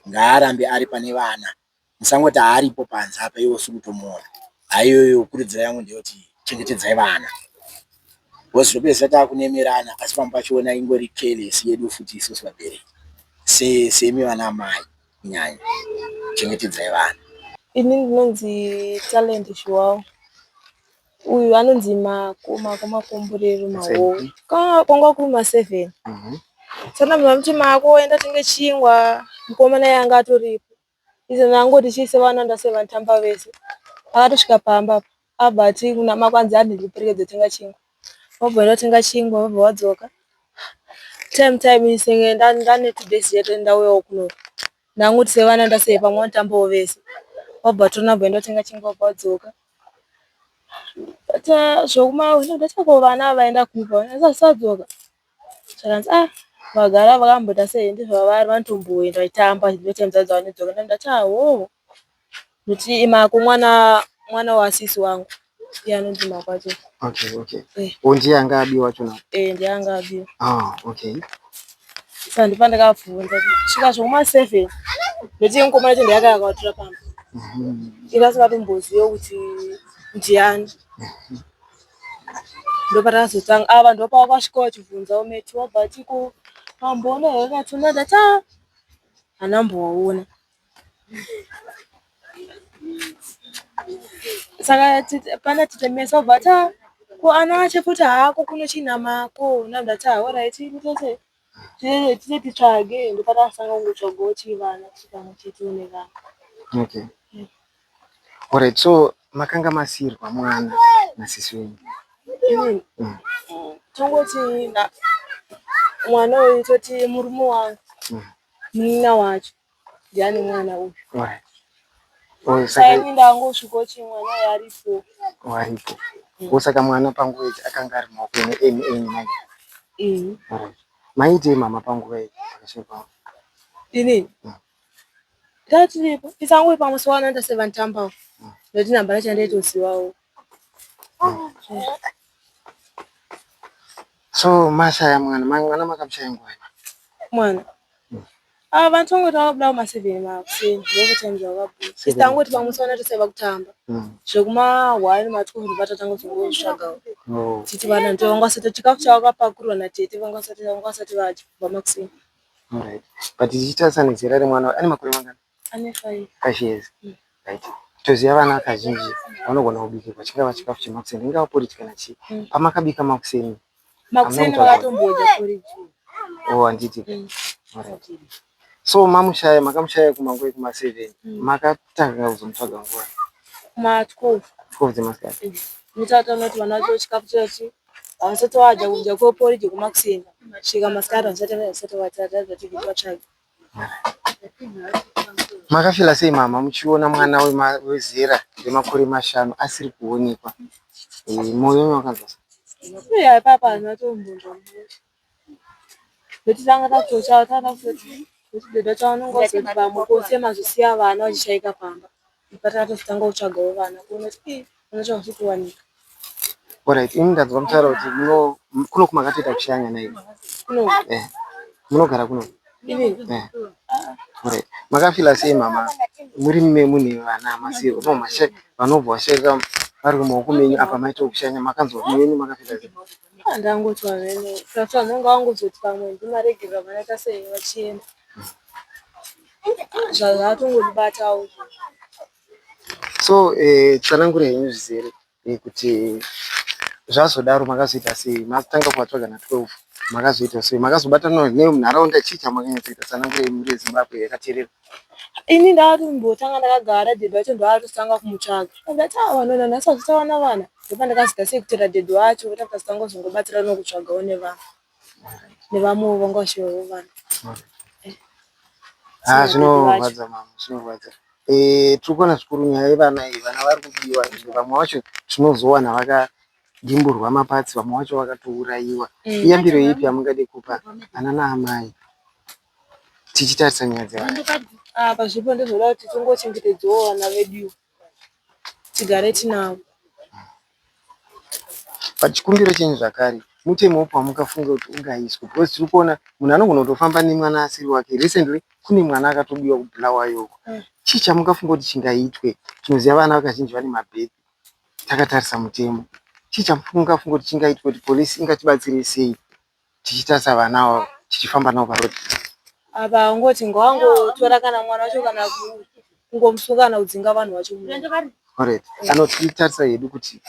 ngaarambe ari pane vana, musangoti aripo panze apa iwo sikutomuona. Haiyoyo kurudziro yangu ndeyekuti chengetedzai vana. Wozopedza takunemerana asi pamwe pachiona ingori careless yedu futi isusu vabereki. Semi vana mai kunyanya chengetedzai vana. Ini ndinonzi Talent Shuwawo. Uyu anonzi makomborero mawo. Kwanga kuri ma7. Sana mwamuti mako enda tinge chingwa mukomana yanga atoripo. Izo nangoti chise vana ndaseva ntamba vese. Akatosvika pamba abati kuna makwanzi andiliperekedze tinga chingwa. Wabva tinga chingwa wabva wadzoka. Time isenge ndane today yete ndauya kuno. Nangoti sevana ndaseva pamwe ntambo vese. Wabva tona bwendo tinga chingwa wadzoka. Ata zvokuma ndachako vana vaenda kuva. Sasadzoka. Chakanzi vagara vakambota sei ndizvo vari vantomboenda itamba ndotemdzadza vanedzoka ndati kuti imako mwana wasisi wangu yanonzi makwacho. Okay. Onje yanga abiwa chona. Ndiyanga abiwa. Okay. Sasa ndipo ndakabvunza kusvika zvokuma 7 ndoti ngoma yacho ndiyakakatura pamba. Ingasingatomboziva kuti ndiani. Ndopatazotanga vanhu vapakasvika vachibvunza umeti wabva chiko pambona yakatunda ndati anambowaona. Saka pana titemesa bata ko ana ache futi hako kuno chinamako ndandati alright nditose tine titsvage ndopatasanga kungotsvagawo chivana pamwe chete nekana. Okay. Alright, so makanga masirwa mwana nasisi wenyu? Inini tongoti mwana uyu toti murume wangu munina wacho ndiani mwana uyu. Alright. Saini ndangosvikawo chimwana uyu aripo. Waripo. Saka mwana panguva iyi akanga ari mumaoko enyu mai? Alright. Maitei mama panguva iyi akashekwa? Inini tatiripo tisangori pamusi wanoita 7 tambawo nekuti nambara chandaitozivawo. So mashaya mwana makamushaya nguva? Mwana vanotongoti vakabudawo ma7 makuseni ndokuti zvakabuda tisangoti pamusi wanoita 7 kutamba zvekuma1 ma12 patatanga kuzongosvagawo titi vana ndo vangasati chikafu chavakapakurwa natete vangasati vachibva makuseni. Alright. But tichitarisa nezera remwana ane makore mangana? Ane 5 years. Right. Toziva vana kazhinji vanogona kubikirwa chingava chikafu chemakuseni ingava porridge kana chii. Pamakabika makuseni vakatombodya porridge. Handiti. Alright. So makamushaya kumanguva kuma7 makatanga kuzomutsvaga nguva? Kuma12. 12 dzemasikati. Mutatanoti vana vacho chikafu chachi havasati vadya kudya kweporridge kumakuseni svika masikati havasati vatadza tigitsvatsvaga. Makafila sei mama muchiona mwana wezera remakore 5 asiri kuonekwa? Mwoyo wenyu wakanzwa sei? Haipapa hazvinatombonzwa nekuti tanga takutochautana kuti dhodha chaunonga uzoti pamwe kose mazosiya vana vachishaika pamba patatotanga kutsvagawo vana kuona kuti vana chausi kuwanika. Alright, ini ndanzwa mutaura kuti kuno kumakatoita kushanya nai? Munogara kuno? Alright. Makafila sei mama muri mune vana masirwa vanobva vashaika vari kumaoko menyu apa maita kushanya makanzwa mwoyo wenyu makafila sei? Ndangoti vanene kafira nonga wangozoti pamwe ndimaregera vanoita sei vachienda zvatongondibatawo. So tsanangura henyu zvizere kuti zvazodaro makazoita sei? Matanga kuvatsvaga na12 makazoita sei? Makazobatana nemunharaunda chii chamakanyatsoita tsanangura yenyu muri yeZimbabwe yakaterera? Ini ndakatombotanga ndakagara dhedhe wacho ndakatotanga kumutsvaga ndati vanona nhasi hazvitawana vana ndopandakazita sei kutera dhedhe wacho kuti akazotanga kuzongobatsira nokutsvagawo nevamwewo vanga vashivawo vana. Zvinorwadza mama, zvinorwadza. Tiri kuona zvikuru nyaya yevana iyi, vana vari kubiwa, vamwe vacho tinozowana vakadimburwa mapatsi, vamwe vacho vakatourayiwa. Iyambiro ipi yamungade kupa ana naamai tichitarisa nyaya dzevana? Pazvipo ndozvoda kuti tingochengetedzawo vana vedu tigare tinavo. Pachikumbiro chenyu zvakare mutemo upi wamukafunga kuti ungaiswa? Because tiri kuona munhu anogona kutofamba nemwana asiri wake. Recently kune mwana akatobiwa kuBulawayo uko. Chii chamukafunga kuti chingaitwe? Tinoziva vana vazhinji vane mabheki takatarisa mutemo. Chii chamukafunga kuti chingaitwe kuti polisi ingatibatsire sei tichitarisa vana ava tichifamba navo parodi? Apa ngoti ngawangotora kana mwana wacho kana kungomusunga kana kudzinga vanhu vacho. Alright. Anotitarisa hedu kuti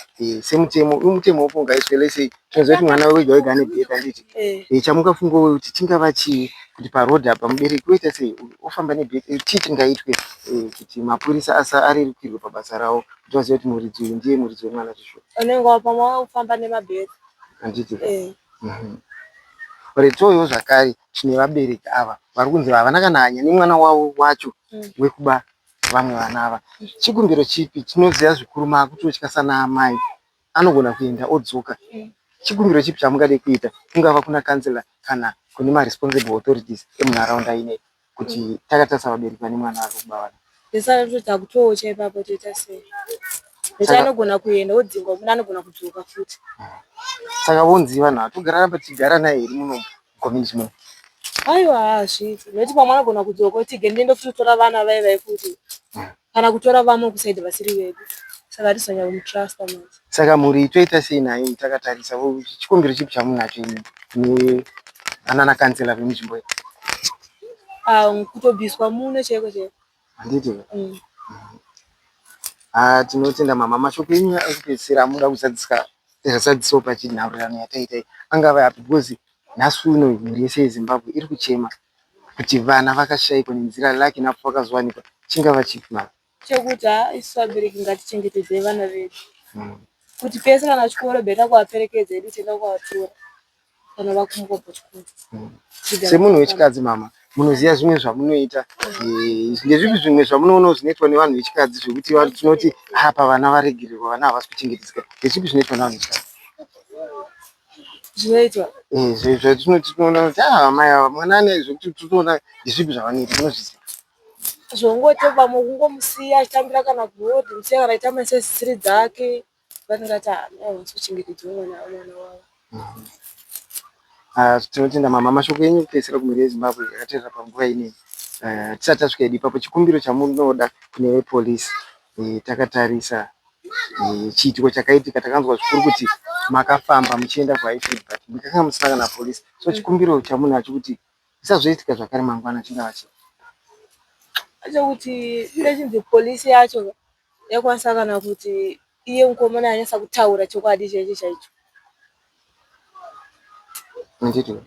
semutemo mutemo upi ungaiswe lesei tinoziva kuti mwana wega wega ane bheki handiti? Chamukafunga kuti chingava chii kuti parodhi apa mubereki woita sei ofamba nebheki? Chii chingaitwe kuti mapurisa arerukirwe pabasa ravo kuti vazive kuti muridzi uyu ndiye muridzi wemwana tisho? Unenge wapama kufamba nemabheki handiti? Toyo zvakare tine vabereki ava vari kunzi havana kana hanya nemwana wavo wacho wekuba vamwe vana ava. Chikumbiro chipi? Tinoziva zvikuru makutotya sana amai anogona kuenda odzoka. Chikumbiro chipi chamungade kuita kungava kuna kansela kana kune maresponsible authorities emunharaunda ineyi kuti takatarisa vabereki vane mwana ari kuba vana? Ndisatota kutowo chaipapo toita sei? Nekuti anogona kuenda odzingwa muna anogona kudzoka futi. Saka vonzi vanhu hatogara ramba tichigara naye here muno community muno? Aiwa hazviti nekuti pamwe anogona kudzoka tige ndiende kutotora vana vaivai futi kana kutora vamwe kusaidhi vasiri vedu. Saka hatizonyanya kumutrasta manje. Saka muri toita sei naye takatarisa? Chikumbiro chipi chamunacho imi anana kansela vemunzvimbo iyi? Kutobviswa muno chaiko chaiko. Handiti? Tinotenda mama. Mashoko enyu ekupedzisira amuda kuzadzisawo pachinhaurirano yataitai angava api? Because nhasi uno mhuri yese yeZimbabwe iri kuchema kuti vana vakashayikwa nenzira laki napo vakazowanikwa chingava chipi mara chekuti isu vabereki ngatichengetedzei vana vedu kuti pese kana chikoro bheta kuvaperekedza edu tienda kuvatora kana vakumuka pachikoro. Semunhu wechikadzi mama munoziva zvimwe zvamunoita ndezvipi zvimwe zvamunoona zvinoitwa nevanhu vechikadzi zvekuti tinoti apa vana varegererwa vana havasi kuchengetedzeka ndezvipi zvinoitwa nevanhu vechikadzi zvinoitwa zvatinoti tinoona kuti mai ava mwana ane zvekuti tinoona ndezvipi zvavanoita munozviziva zvongoti pamwe kungomusiya achitambira kana kurodhi musiya kana aita masesisiri dzake vanenge ati havasi kuchengetedzwa mwana wavo. Tinotenda mama mashoko enyu kupedzisira kumhuri yeZimbabwe yakateerera panguva inei. Tisati tasvika ipapo chikumbiro chamunoda kune vepolisi takatarisa chiitiko chakaitika takanzwa zvikuru kuti makafamba muchienda kuHighfield but makanga musina kana polisi so chikumbiro chamunacho kuti zvisazoitika zvakare mangwana chingava chii chekuti ndechinzi polisi yacho yakwanisa kana kuti iye mukomana anyasa kutaura chokwadi chaicho chaicho ndito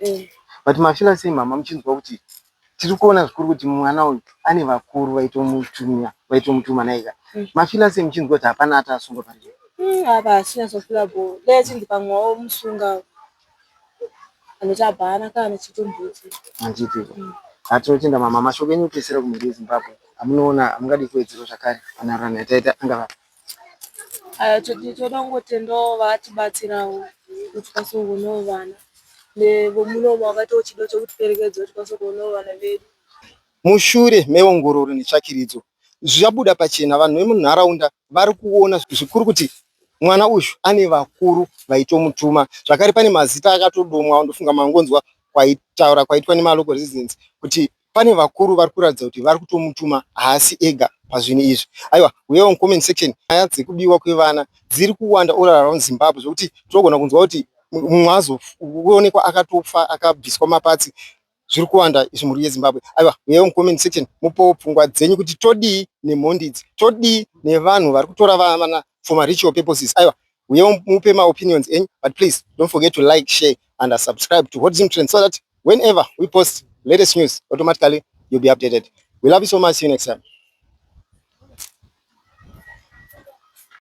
but mafila sei mama muchinzwa kuti tiri kuona zvikuru kuti mwana uyu ane vakuru vaitomutuma naika mafila sei muchinzwa kuti hapana atasungwa pari apa asina sofila bo ndechinzi pamwewo musunga anoti abhana kana chitombudzi handiti hatinotenda mama mashoko enyu kupedzisira kumhuri yeZimbabwe amunoona amungadi kuwedzerwa zvakare panhorano yataita angava toda kungotendawo vakatibatsirawo kuti tikwanise kuonawo vana nevomunomo vakaitawo chido chokutiperekedza kuti tikwanise kuonawo vana vedu. Mushure meongororo netsvakiridzo zvabuda pachena vanhu vemunharaunda vari kuona zvikuru kuti mwana uyu ane vakuru vaitomutuma zvakare pane mazita akatodomwa wandofunga mangonzwa kwaitaura kwaitwa nemaloko residents kuti pane vakuru vari kuratidza kuti vari kutomutuma haasi ega pazvinhu izvi. Aiwa wewo comment section nyaya dzekubiwa kwevana dziri kuwanda all around Zimbabwe zvokuti tinogona kunzwa kuti mumwe azoonekwa akatofa akabviswa mapatsi zviri kuwanda izvi mhuri yeZimbabwe. Aiwa wewo comment section mupowo pfungwa dzenyu kuti todii nemhondi idzi todii nevanhu vari kutora vana for marital purposes. Aiwa wewo mupe maopinions enyu but please don't forget to like share and subscribe to What Zim Trends so that whenever we post latest news automatically you'll be updated. We love you so much. See you next time.